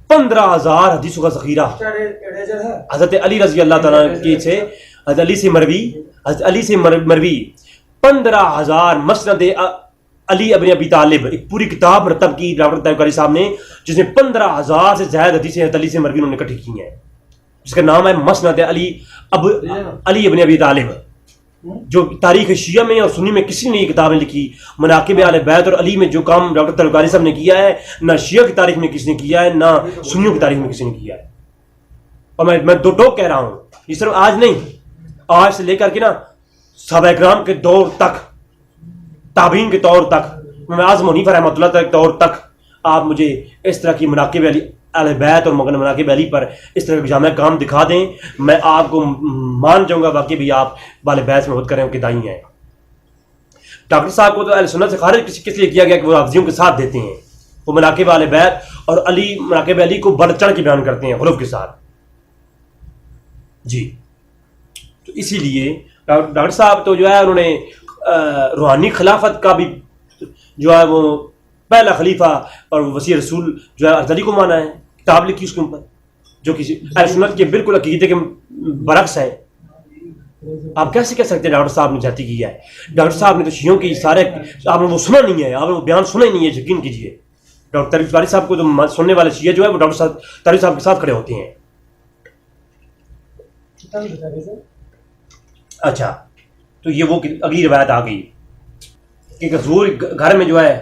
15,000 حدیثوں کا ذخیرہ حضرت علی رضی اللہ تعالیٰ کی سے، حضرت علی سے مروی 15,000 مسند علی ابن ابی طالب، ایک پوری کتاب مرتب کی ڈاکٹر طاہر قادری صاحب نے، جس میں 15,000 سے زائد حدیثیں حضرت علی سے مروی انہوں نے اکٹھی کی ہیں. جس کا نام ہے مسند علی ابن ابی طالب، جو تاریخ شیعہ میں اور سنی میں کسی نے یہ کتابیں لکھی. مناقب اہل بیت اور علی میں جو کام ڈاکٹر طلعت قادری صاحب نے کیا ہے نہ شیعہ کی تاریخ میں کسی نے کیا ہے نہ سنیوں کی تاریخ میں کسی نے کیا ہے. اور میں دو ٹوک کہہ رہا ہوں، یہ صرف آج نہیں، آج سے لے کر کے نا صحابہ کرام کے دور تک، تابعین کے دور تک، امام اعظم حنیفہ رحمۃ اللہ کے دور تک آپ مجھے اس طرح کی مناقب علی اہل بیت اور مناقب علی پر اس طرح کے جامع کام دکھا دیں، میں آپ کو مان جاؤں گا واقعی بھی آپ اہل بیت سے محبت کریں کہ دائی ہیں. ڈاکٹر صاحب کو تو اہل سنت سے خارج کس لیے کیا گیا کہ وہ حافظیوں کے ساتھ دیتے ہیں، وہ مناقب اہل بیت اور مناقب علی کو بڑھ چڑھ کے بیان کرتے ہیں غلوف کے ساتھ. جی تو اسی لیے ڈاکٹر صاحب تو جو ہے انہوں نے روحانی خلافت کا بھی جو ہے وہ پہلا خلیفہ اور وسیع رسول جو ہے حضرت علی کو مانا ہے، کتاب لکھی اس کے اوپر جو کسی اہل سنت کے بالکل عقیدے کے برعکس ہے. آپ کیسے کہہ سکتے ہیں ڈاکٹر صاحب نے جاتی کیا ہے؟ ڈاکٹر صاحب نے تو شیعوں کی سارے آپ نے وہ سنا نہیں ہے، آپ نے وہ بیان سنا ہی نہیں ہے. یقین کیجیے ڈاکٹر طلعت قادری صاحب کو تو سننے والے شیعہ جو ہے وہ ڈاکٹر طلعت صاحب کے ساتھ کھڑے ہوتے ہیں. اچھا تو یہ وہ اگلی روایت آ گئی کہ حضور گھر میں جو ہے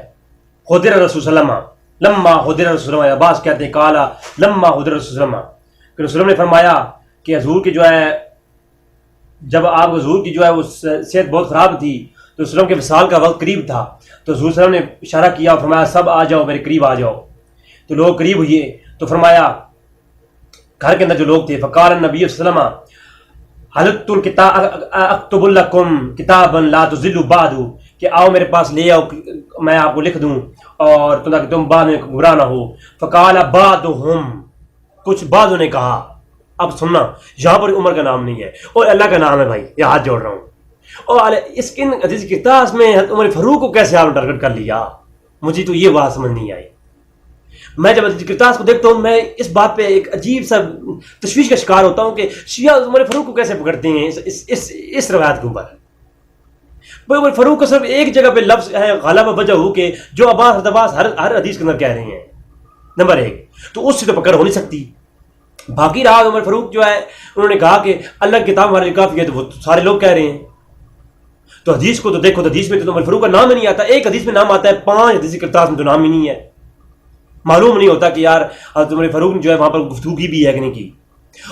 حضر رسول صلی اللہ علیہ وسلم لما حضر رسول اللہ، عباس کہتے ہیں کالا لما حضر رسول اللہ کہ رسول اللہ نے فرمایا کہ حضور کی جو ہے جب آپ حضور کی جو ہے وہ صحت بہت خراب تھی تو رسول اللہ کے وصال کا وقت قریب تھا، تو حضور صلی اللہ علیہ وسلم نے اشارہ کیا اور فرمایا سب آ جاؤ میرے قریب آ جاؤ. تو لوگ قریب ہوئے تو فرمایا گھر کے اندر جو لوگ تھے فقال النبی صلی اللہ علیہ وسلم حضرت اکتب لکم کتابا لا تضلوا بعد، کہ آؤ میرے پاس لے آؤ میں آپ کو لکھ دوں اور تاکہ تم بعد میں گمراہ نہ ہو. فقال بعضهم، کچھ بعضوں نے کہا. اب سننا یہاں پر عمر کا نام نہیں ہے اور اللہ کا نام ہے بھائی، یہ ہاتھ جوڑ رہا ہوں. اور اس ان حدیث کی کتاب میں عمر فاروق کو کیسے آپ نے ٹارگٹ کر لیا، مجھے تو یہ بات سمجھ نہیں آئی. میں جب کرتاس کو دیکھتا ہوں میں اس بات پہ ایک عجیب سا تشویش کا شکار ہوتا ہوں کہ شیعہ عمر فاروق کو کیسے پکڑتے ہیں اس روایت کے اوپر. عمر فاروق کا صرف ایک جگہ پہ لفظ ہے غالب وجہ ہو کہ جو عباس ہر حدیث کے اندر کہہ رہے ہیں، نمبر ایک تو اس سے تو پکڑ ہو نہیں سکتی. باقی رہا عمر فاروق جو ہے انہوں نے کہا کہ اللہ کی کتاب ہمارے لیے کافی ہے، تو وہ سارے لوگ کہہ رہے ہیں. تو حدیث کو تو دیکھو تو حدیث میں تو عمر فاروق کا نام ہی نہیں آتا. ایک حدیث میں نام آتا ہے، 5 حدیث کرتاس میں تو نام ہی نہیں ہے. معلوم نہیں ہوتا کہ یار حضرت عمر فاروق نے جو ہے وہاں پر گفتگو کی بھی ہے کہ نہیں کی.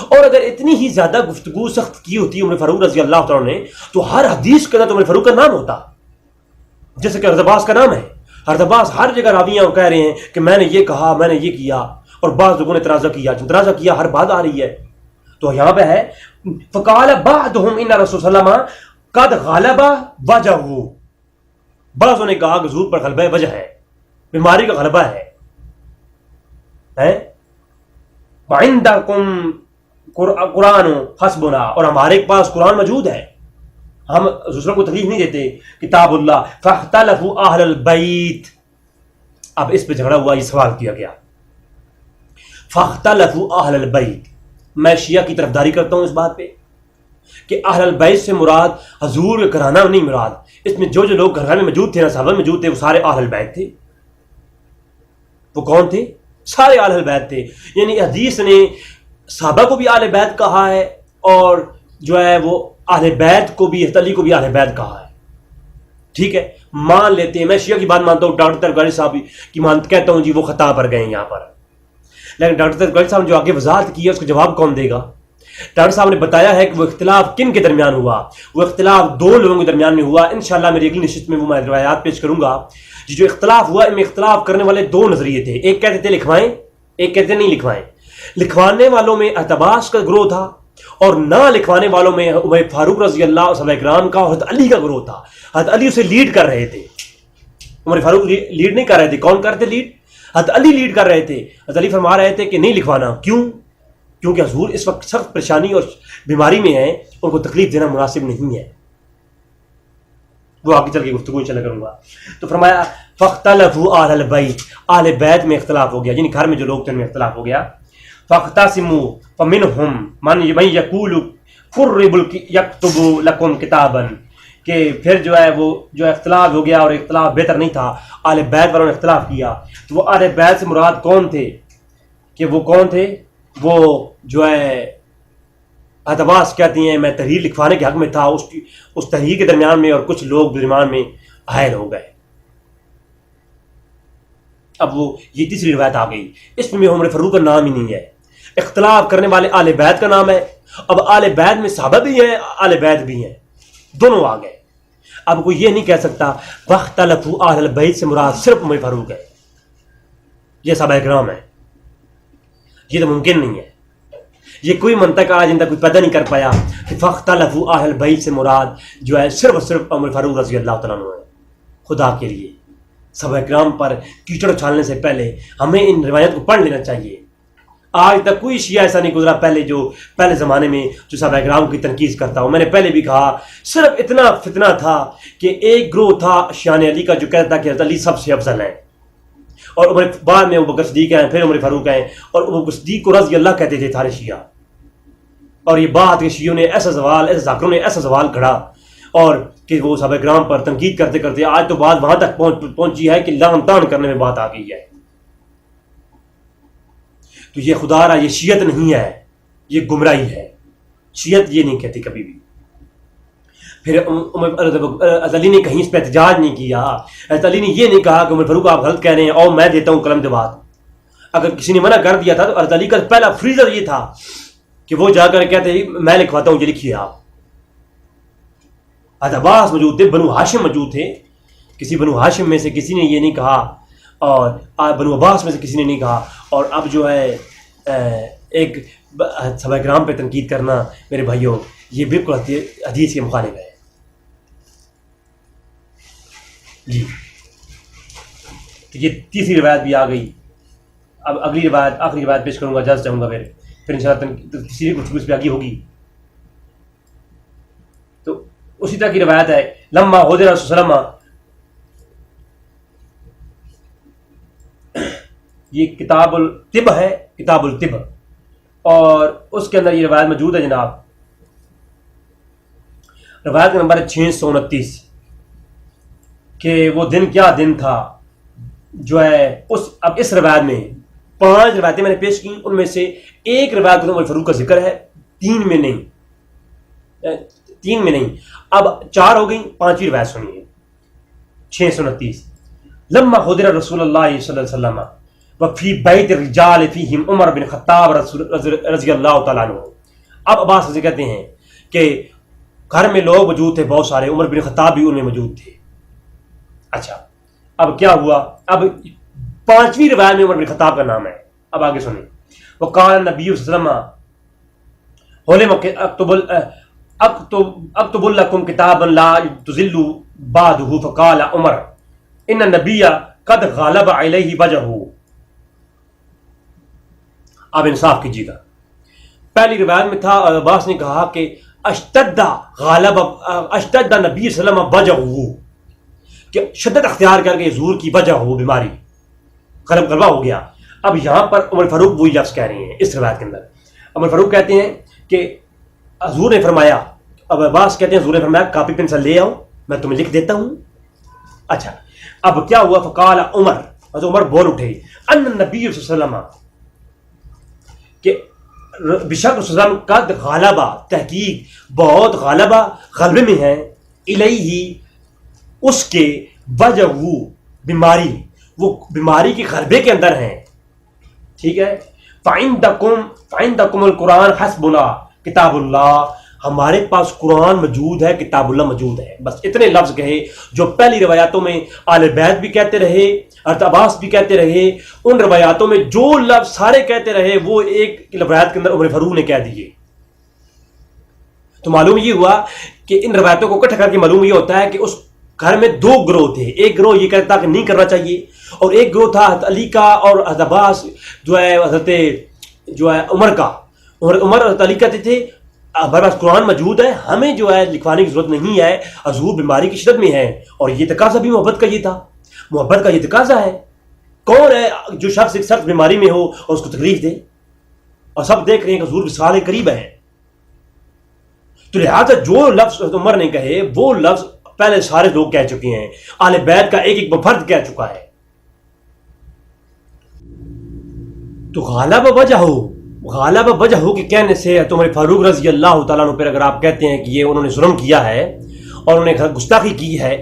اور اگر اتنی ہی زیادہ گفتگو سخت کی ہوتی عمر فاروق رضی اللہ تعالیٰ نے تو ہر حدیث کے اندر عمر فاروق کا نام ہوتا، جیسے کہ حضرت عباس کا نام ہے. حضرت عباس ہر جگہ راویاں کہہ رہے ہیں کہ میں نے یہ کہا، میں نے یہ کیا، اور بعض لوگوں نے ترازہ کیا ہر بات آ رہی ہے. تو یہاں پہ ہے فقال بعضهم ان رسول صلی اللہ علیہ وسلم قد غلب وجهه، بعضوں نے کہا کہ حضور پر غلبہ وجہ ہے، بیماری کا غلبہ ہے. وعندکم قرآن حسبنا، اور ہمارے پاس قرآن موجود ہے، ہم دوسروں کو تکلیف نہیں دیتے. کتاب اللہ فاختلفوا اہل البیت، اب اس پہ جھگڑا ہوا، یہ سوال کیا گیا. فاختلفوا اہل البیت، میں شیعہ کی طرفداری کرتا ہوں اس بات پہ کہ اہل البیت سے مراد حضور کا گھرانہ نہیں مراد. اس میں جو لوگ گھر میں موجود تھے، صحابہ موجود تھے، وہ سارے اہل البیت تھے. وہ کون تھے؟ سارے اہل البیت تھے. یعنی حدیث نے صحابہ کو بھی اہل بیت کہا ہے اور جو ہے وہ اہل بیت کو بھی، حضرت علی کو بھی اہل بیت کہا ہے. ٹھیک ہے، مان لیتے ہیں. میں شیعہ کی بات مانتا ہوں، ڈاکٹر طلعت قادری صاحب کی کہتا ہوں جی وہ خطا پر گئے یہاں پر. لیکن ڈاکٹر طلعت قادری صاحب نے جو آگے وضاحت کی ہے اس کا جواب کون دے گا؟ ڈاکٹر صاحب نے بتایا ہے کہ وہ اختلاف کن کے درمیان ہوا. وہ اختلاف 2 لوگوں کے درمیان میں ہوا. انشاءاللہ میری اگلی نشست میں وہ میں روایات پیش کروں گا. جو اختلاف ہوا ان میں اختلاف کرنے والے 2 نظریے تھے. ایک کہتے تھے لکھوائیں، ایک کہتے نہیں لکھوائیں. لکھوانے والوں میں اعتباس کا گروہ تھا اور نہ لکھوانے والوں میں عمر فاروق رضی اللہ صحابہ کرام کا اور حضرت علی کا گروہ تھا. حضرت علی اسے لیڈ کر رہے تھے، عمر فاروق لیڈ نہیں کر رہے تھے. کون کرتے لیڈ؟ حضرت علی لیڈ کر رہے تھے. حضرت علی فرما رہے تھے کہ نہیں لکھوانا. کیوں؟ کیونکہ حضور اس وقت سخت پریشانی اور بیماری میں ہیں، ان کو تکلیف دینا مناسب نہیں ہے. وہ آگے چل کے گفتگو انشاءاللہ کروں گا. تو فرمایا فاختلفوا اہل البیت، اہل بیت میں اختلاف ہو گیا، یعنی گھر میں جو لوگ تھے ان میں اختلاف ہو گیا. فاختصموا فمنهم من یقول قرب یکتب لکم کتابا، کہ پھر جو ہے وہ جو اختلاف ہو گیا اور اختلاف بہتر نہیں تھا، اہل بیت والوں نے اختلاف کیا. تو وہ اہل بیت سے مراد کون تھے؟ کہ وہ کون تھے؟ وہ جو ہے عباس کہتی ہیں میں تحریر لکھوانے کے حق میں تھا، اس تحریر کے درمیان میں اور کچھ لوگ درمیان میں حائل ہو گئے. اب وہ یہ تیسری روایت آ گئی، اس میں عمر فاروق کا نام ہی نہیں ہے. اختلاف کرنے والے آل بیت کا نام ہے. اب آل بیت میں صحابہ بھی ہیں، آل بیت بھی ہیں، دونوں آ گئے. اب کوئی یہ نہیں کہہ سکتا واختلفوا اہل البیت سے مراد صرف عمر فاروق ہے، یہ صحابہ کرام ہے. یہ تو ممکن نہیں ہے. یہ کوئی منطق آج تک کوئی پیدا نہیں کر پایا کہ فاختلفوا اہل البیت سے مراد جو ہے صرف عمر فاروق رضی اللہ تعالیٰ عنہ ہے. خدا کے لیے صحابہ کرام پر کیچڑ اچھالنے سے پہلے ہمیں ان روایت کو پڑھ لینا چاہیے. آج تک کوئی شیعہ ایسا نہیں گزرا پہلے زمانے میں جو صحابہ کرام کی تنقید کرتا ہوں. میں نے پہلے بھی کہا صرف اتنا فتنہ تھا کہ ایک گروہ تھا شیعہ علی کا جو کہتا تھا کہ حضرت علی سب سے افضل ہیں، اور بعد میں ابو بکر صدیق ہیں، پھر عمر فاروق ہیں، اور ابو بکر صدیق کو رضی اللہ کہتے تھے سارے شیعہ. اور یہ بات کہ شیعوں نے ایسا سوال کھڑا اور کہ وہ صحابہ کرام پر تنقید کرتے کرتے آج تو بات وہاں تک پہنچی ہے کہ لعن طعن کرنے میں بات آ گئی ہے. تو یہ خدا را یہ شیعت نہیں ہے، یہ گمراہی ہے. شیعت یہ نہیں کہتی کبھی بھی. پھر حضرت علی نے کہیں اس پہ احتجاج نہیں کیا. حضرت علی نے یہ نہیں کہا کہ عمر فاروق آپ غلط کہہ رہے ہیں اور میں دیتا ہوں قلم دبات. اگر کسی نے منع کر دیا تھا تو حضرت علی کا پہلا فریضہ یہ تھا کہ وہ جا کر کہتے میں لکھواتا ہوں، یہ لکھیے آپ. حضرت عباس موجود تھے، بنو ہاشم موجود تھے. کسی بنو ہاشم میں سے کسی نے یہ نہیں کہا اور بنو عباس میں سے کسی نے نہیں کہا. اور اب جو ہے ایک صحابہ کرام پہ تنقید کرنا میرے بھائیوں یہ بالکل حدیث کے مخالف ہے. جی تو یہ تیسری روایت بھی آ گئی. اب اگلی روایت آخری روایت پیش کروں گا، اجازت چاہوں گا پھر انشاءاللہ تیسری گفتگو اس پہ آگے ہوگی. تو اسی طرح کی روایت ہے لما حضر رسول اللہ علیہ وسلم، یہ کتاب الطب ہے، کتاب الطب، اور اس کے اندر یہ روایت موجود ہے جناب. روایت کا نمبر ہے 629 کہ وہ دن کیا دن تھا جو ہے اب اس روایت میں 5 روایتیں میں نے پیش کی، ان میں سے ایک روایت عمر فاروق کا ذکر ہے، 3 میں نہیں. اب 4 ہو گئی، 5ویں روایت سنیے. 629 لما حضر رسول اللہ صلی اللہ علیہ وسلم وفی بیت الرجال فیہم عمر بن خطاب رضی اللہ تعالیٰ عنہ. اب عباس سے کہتے ہیں کہ گھر میں لوگ موجود تھے بہت سارے، عمر بن خطاب بھی ان میں موجود تھے. اچھا اب کیا ہوا؟ اب 5ویں روایت میں عمر بن خطاب کا نام ہے. اب آگے سنیں. وقال نبی صلی اللہ علیہ وسلم اکتب لکم کتابا لا تضلوا بعدہ فقال عمر ان النبی قد غالب علیہ وجہہ. آپ انصاف کیجیے گا. پہلی روایت میں تھا عباس نے کہا کہ اشتد نبی صلی اللہ علیہ وسلم وجہہ، کہ شدت اختیار کر کے حضور کی وجہ ہو بیماری، غلبہ ہو گیا. اب یہاں پر عمر فاروق وہی لفظ کہہ رہے ہیں اس روایت کے اندر. عمر فاروق کہتے ہیں کہ حضور نے فرمایا، اب عباس کہتے ہیں حضور نے فرمایا کاپی پنسل لے آؤ میں تمہیں لکھ دیتا ہوں. اچھا اب کیا ہوا؟ فقال عمر، حضرت عمر بول اٹھے ان نبی صلی اللہ علیہ وسلم کہ بشک رسول اللہ قد غالبہ، تحقیق بہت غلبے میں ہیں، الیہ اس کے وجہ بیماری، وہ بیماری کے غلبے کے اندر ہیں. ٹھیک ہے. فعندکم القرآن حسبنا کتاب اللہ، ہمارے پاس قرآن موجود ہے، کتاب اللہ موجود ہے. بس اتنے لفظ کہے جو پہلی روایاتوں میں آل بیت بھی کہتے رہے، حضرت عباس بھی کہتے رہے، ان روایاتوں میں جو لفظ سارے کہتے رہے وہ ایک روایت کے اندر عمر فاروق نے کہہ دیے. تو معلوم یہ ہوا کہ ان روایتوں کو اکٹھا کر کے معلوم یہ ہوتا ہے کہ اس گھر میں 2 گروہ تھے. ایک گروہ یہ کہتا کہ نہیں کرنا چاہیے، اور ایک گروہ تھا حضرت علی کا اور حضرت عباس جو ہے حضرت عمر کا. عمر حضرت علی کہتے تھے ہمارے پاس قرآن موجود ہے، ہمیں جو ہے لکھوانے کی ضرورت نہیں ہے، حضور بیماری کی شدت میں ہے. اور یہ تقاضا بھی محبت کا یہ تھا، محبت کا یہ تقاضا ہے. کون ہے جو شخص ایک سخت بیماری میں ہو اور اس کو تکلیف دے؟ اور سب دیکھ رہے ہیں کہ حضور وصال قریب ہے. تو لہٰذا جو لفظ عمر نے کہے وہ لفظ پہلے سارے لوگ کہہ چکے ہیں، آل بیت کا ایک فرد کہہ چکا ہے. تو غالب وجہ ہو غالب وجہ کے کہنے سے تو عمر فاروق رضی اللہ تعالیٰ عنہ پر اگر آپ کہتے ہیں کہ یہ انہوں نے ظلم کیا ہے اور انہوں نے گستاخی کی ہے،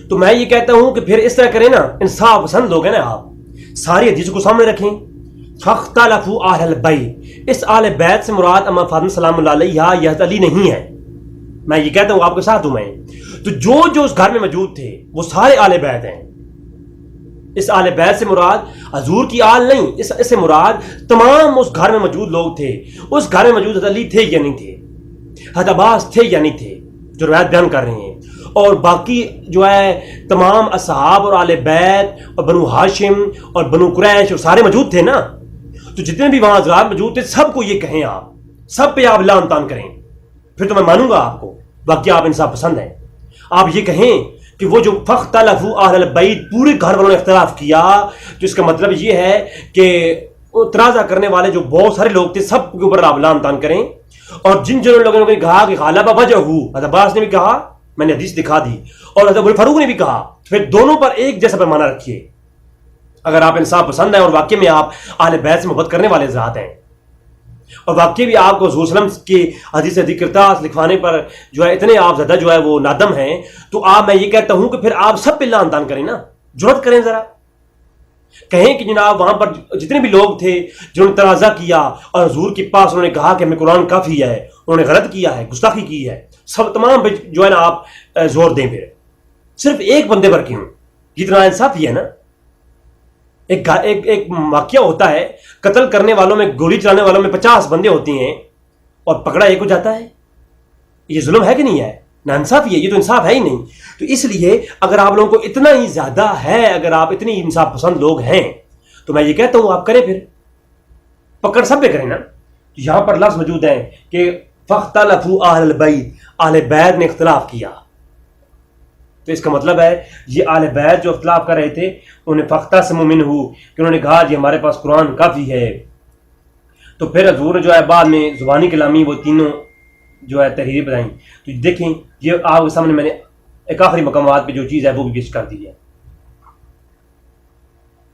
تو میں یہ کہتا ہوں کہ پھر اس طرح کریں نا، انصاف پسند لوگ ہیں نا، آپ ساری حدیث کو سامنے رکھیں. فاختلفوا اہل البیت، اس اہل بیت سے مراد اما فاطمہ سلام اللہ علیہا یا علی نہیں ہے. میں یہ کہتا ہوں آپ کے ساتھ ہوں میں. تو جو اس گھر میں موجود تھے وہ سارے اہل بیت ہیں. اس اہل بیت سے مراد حضور کی آل نہیں، اس سے مراد تمام اس گھر میں موجود لوگ تھے. اس گھر میں موجود حضرت علی تھے یا نہیں تھے، حضرت عباس تھے یا نہیں تھے، جو روایت بیان کر رہے ہیں. اور باقی جو ہے تمام اصحاب اور آل بیت اور بنو ہاشم اور بنو قریش اور سارے موجود تھے نا. تو جتنے بھی وہاں حضرات موجود تھے سب کو یہ کہیں، آپ سب پہ آپ لعن طعن کریں، پھر تو میں مانوں گا آپ کو. باقی آپ انصاف پسند ہیں. آپ یہ کہیں کہ وہ جو فاختلفوا اہل البیت پورے گھر والوں نے اختلاف کیا، تو اس کا مطلب یہ ہے کہ اعتراض کرنے والے جو بہت سارے لوگ تھے سب کے اوپر آپ لعن طعن کریں. اور جن لوگوں نے کہا کہ غالب وجہ، حضرت عباس نے بھی کہا، میں نے حدیث دکھا دی، اور حضرت عمر فاروق نے بھی کہا، پھر دونوں پر ایک جیسا پیمانہ رکھیے. اگر آپ انصاف پسند ہیں اور واقعی میں آپ اہل بیت سے محبت کرنے والے ذات ہیں، اور واقعی بھی آپ کو حضور صلی اللہ علیہ وسلم کی حدیث کرتاس لکھوانے پر جو ہے اتنے آپ زیادہ جو ہے وہ نادم ہیں، تو آپ، میں یہ کہتا ہوں کہ پھر آپ سب پہ لعن طعن کریں نا، جرأت کریں، ذرا کہیں کہ جناب وہاں پر جتنے بھی لوگ تھے جنہوں نے تنازع کیا اور حضور کے پاس انہوں نے کہا کہ ہمیں قرآن کافی ہے، انہوں نے غلط کیا ہے، گستاخی کی ہے، سب تمام پہ جو ہے نا آپ زور دیں. پھر صرف ایک بندے پر کیوں؟ جتنا انصافی ہے نا. ایک واقعہ ہوتا ہے، قتل کرنے والوں میں، گولی چلانے والوں میں 50 بندے ہوتے ہیں اور پکڑا ایک ہو جاتا ہے. یہ ظلم ہے کہ نہیں ہے؟ نہ انصافی ہے، یہ تو انصاف ہے ہی نہیں. تو اس لیے اگر آپ لوگوں کو اتنا ہی زیادہ ہے، اگر آپ اتنی انصاف پسند لوگ ہیں، تو میں یہ کہتا ہوں آپ کریں، پھر پکڑ سب پہ کریں نا. یہاں پر لفظ موجود ہیں کہ فاختلفوا اہل البیت، اہل بیت نے اختلاف کیا. تو اس کا مطلب ہے یہ اہل بیت جو اختلاف کر رہے تھے انہیں فاختصموا منہ، کہ انہوں نے کہا جی ہمارے پاس قرآن کافی ہے. تو پھر حضور نے جو ہے بعد میں زبانی کلامی وہ تینوں جو ہے تحریریں بتائیں. تو دیکھیں یہ آپ کے سامنے میں نے ایک آخری مقامات پہ جو چیز ہے وہ بھی پیش کر دی ہے.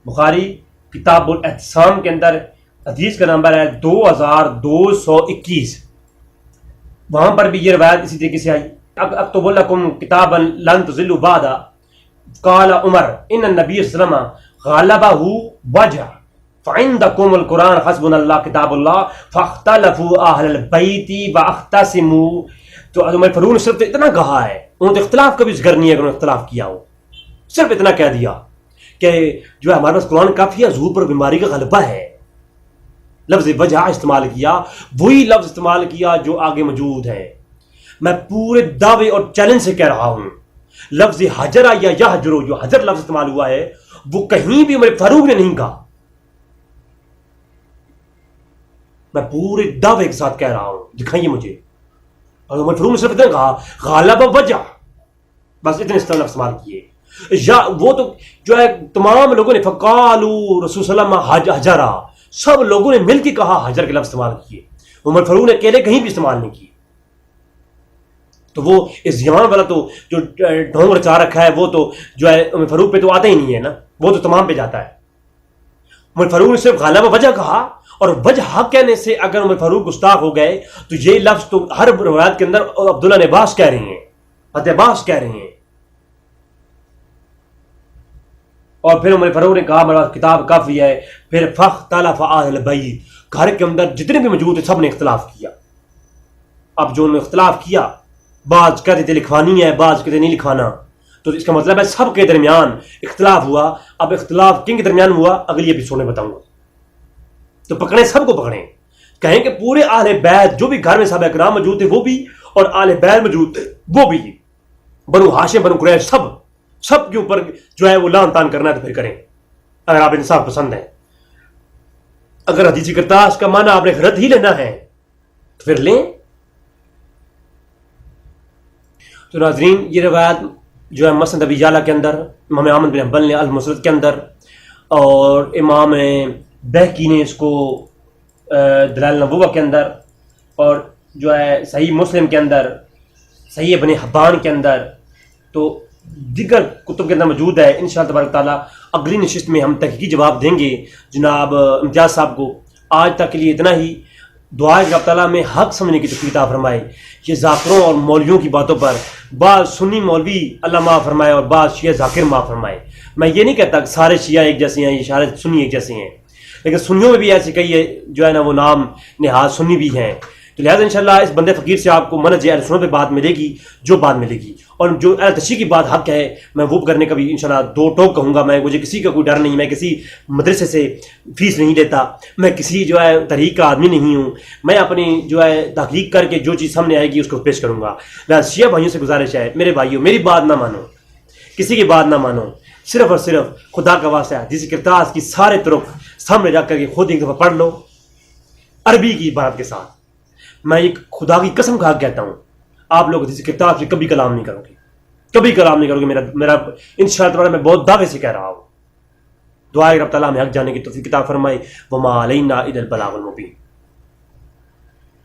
بخاری کتاب الاعتصام کے اندر حدیث کا نمبر ہے 2221. وہاں پر بھی یہ روایت اسی طریقے سے آئی. اکتب لکم کتابا لن تضلوا بعد قال عمر ان النبی صلی اللہ علیہ وسلم غالبہ وجہ فعندکم القرآن حسبنا اللہ کتاب اللہ فاختلفوا اہل البیت واختصموا. تو عمر فاروق نے صرف اتنا کہا ہے، انہوں نے اختلاف کا بھی ذکر نہیں ہے کہ انہوں نے اختلاف کیا ہو، صرف اتنا کہہ دیا کہ جو ہے ہمارے پاس قرآن کافی ہے، حضور پر بیماری کا غلبہ ہے. لفظ وجہ استعمال کیا، وہی لفظ استعمال کیا جو آگے موجود ہے. میں پورے دعوے اور چیلنج سے کہہ رہا ہوں، لفظ حجرہ یا یحجرو، جو حجر لفظ استعمال ہوا ہے وہ کہیں بھی عمر فاروق نے نہیں کہا. میں پورے دعوے کے ساتھ کہہ رہا ہوں، دکھائیے مجھے. اور عمر فاروق نے صرف اتنا کہا غالب وجہ، بس اتنے لفظ استعمال کیے. یا وہ تو جو ہے تمام لوگوں نے فقالوا رسول صلی اللہ علیہ وسلم حجرہ، سب لوگوں نے مل کے کہا حجر کے لفظ استعمال کیے. عمر فاروق نے اکیلے کہیں بھی استعمال نہیں کیے. تو وہ اس یمان والا تو جو ڈھونگ رچا رکھا ہے وہ تو جو ہے عمر فاروق پہ تو آتا ہی نہیں ہے نا، وہ تو تمام پہ جاتا ہے. عمر فاروق نے صرف غالب وجہ کہا، اور وجہ حق کہنے سے اگر عمر فاروق گستاخ ہو گئے تو یہ لفظ تو ہر روایت کے اندر عبداللہ نے عباس کہہ رہے ہیں، حضرت عباس کہہ رہے ہیں. اور پھر عمر فاروق نے کہا ہمارے پاس کتاب کافی ہے. پھر فاختلف اہل البیت، گھر کے اندر جتنے بھی موجود تھے سب نے اختلاف کیا. اب جو انہوں نے اختلاف کیا، بعض کہتے تھے لکھوانی ہے، بعض کہتے نہیں لکھوانا، تو اس کا مطلب ہے سب کے درمیان اختلاف ہوا. اب اختلاف کن کے درمیان ہوا اگلی ایپیسوڈ میں بتاؤں گا. تو پکڑیں، سب کو پکڑیں، کہیں کہ پورے اہل بیت جو بھی گھر میں صحابہ کرام موجود تھے وہ بھی، اور اہل بیت موجود تھے وہ بھی، بنو ہاشم بنو قریش سب کے اوپر جو ہے وہ لعن طعن کرنا ہے تو پھر کریں اگر آپ انصاف پسند ہیں. اگر حدیث کرتاس کا معنی آپ نے غلط ہی لینا ہے تو پھر لیں. تو ناظرین یہ روایت جو ہے مسند ابی یعلا کے اندر، امام احمد بن حنبل نے المسند کے اندر، اور امام بہقی نے اس کو دلائل النبوہ کے اندر، اور جو ہے صحیح مسلم کے اندر، صحیح ابن حبان کے اندر، تو دیگر کتب کے اندر موجود ہے. انشاءاللہ تبارک تعالیٰ اگلی نشست میں ہم تحقیقی جواب دیں گے جناب امتیاز صاحب کو. آج تک کے لیے اتنا ہی. دعا کہ رب تعالیٰ میں حق سمجھنے کی توفیق عطا فرمائے. یہ ذاکروں اور مولویوں کی باتوں پر بعض سنی مولوی اللہ معاف فرمائے اور بعض شیعہ ذاکر معاف فرمائے. میں یہ نہیں کہتا کہ سارے شیعہ ایک جیسے ہیں، یہ سارے سنی ایک جیسے ہیں، لیکن سنیوں میں بھی ایسے کئی جو ہے نا وہ نام نہاد سنی بھی ہیں. تو لہٰذا انشاءاللہ اس بندے فقیر سے آپ کو منہج اہل سنت پہ بات ملے گی، جو بات ملے گی، اور جو اہل تشیع کی بات حق ہے میں وہ کرنے کا بھی انشاءاللہ دو ٹوک کہوں گا. میں مجھے کسی کا کوئی ڈر نہیں، میں کسی مدرسے سے فیس نہیں لیتا، میں کسی جو ہے تحریک کا آدمی نہیں ہوں. میں اپنی جو ہے تحقیق کر کے جو چیز سامنے آئے گی اس کو پیش کروں گا. لہٰذا شیعہ بھائیوں سے گزارش ہے، میرے بھائیوں میری بات نہ مانو، کسی کی بات نہ مانو، صرف اور صرف خدا کا واسطہ ہے جس کرتاس کی سارے طرق سامنے رکھ کر کے خود ایک دفعہ پڑھ لو عربی کی عبارت کے ساتھ. میں ایک خدا کی قسم کھا کے کہتا ہوں آپ لوگ جس کتاب سے کبھی کلام نہیں کرو گے، کبھی کلام نہیں کرو گے. میرا انشاءاللہ تعالیٰ میں بہت دعوے سے کہہ رہا ہوں. دعا ہے رب تعالیٰ ہمیں حق جانے کی توفیق عطا فرمائے. وما علینا الا البلاغ المبین.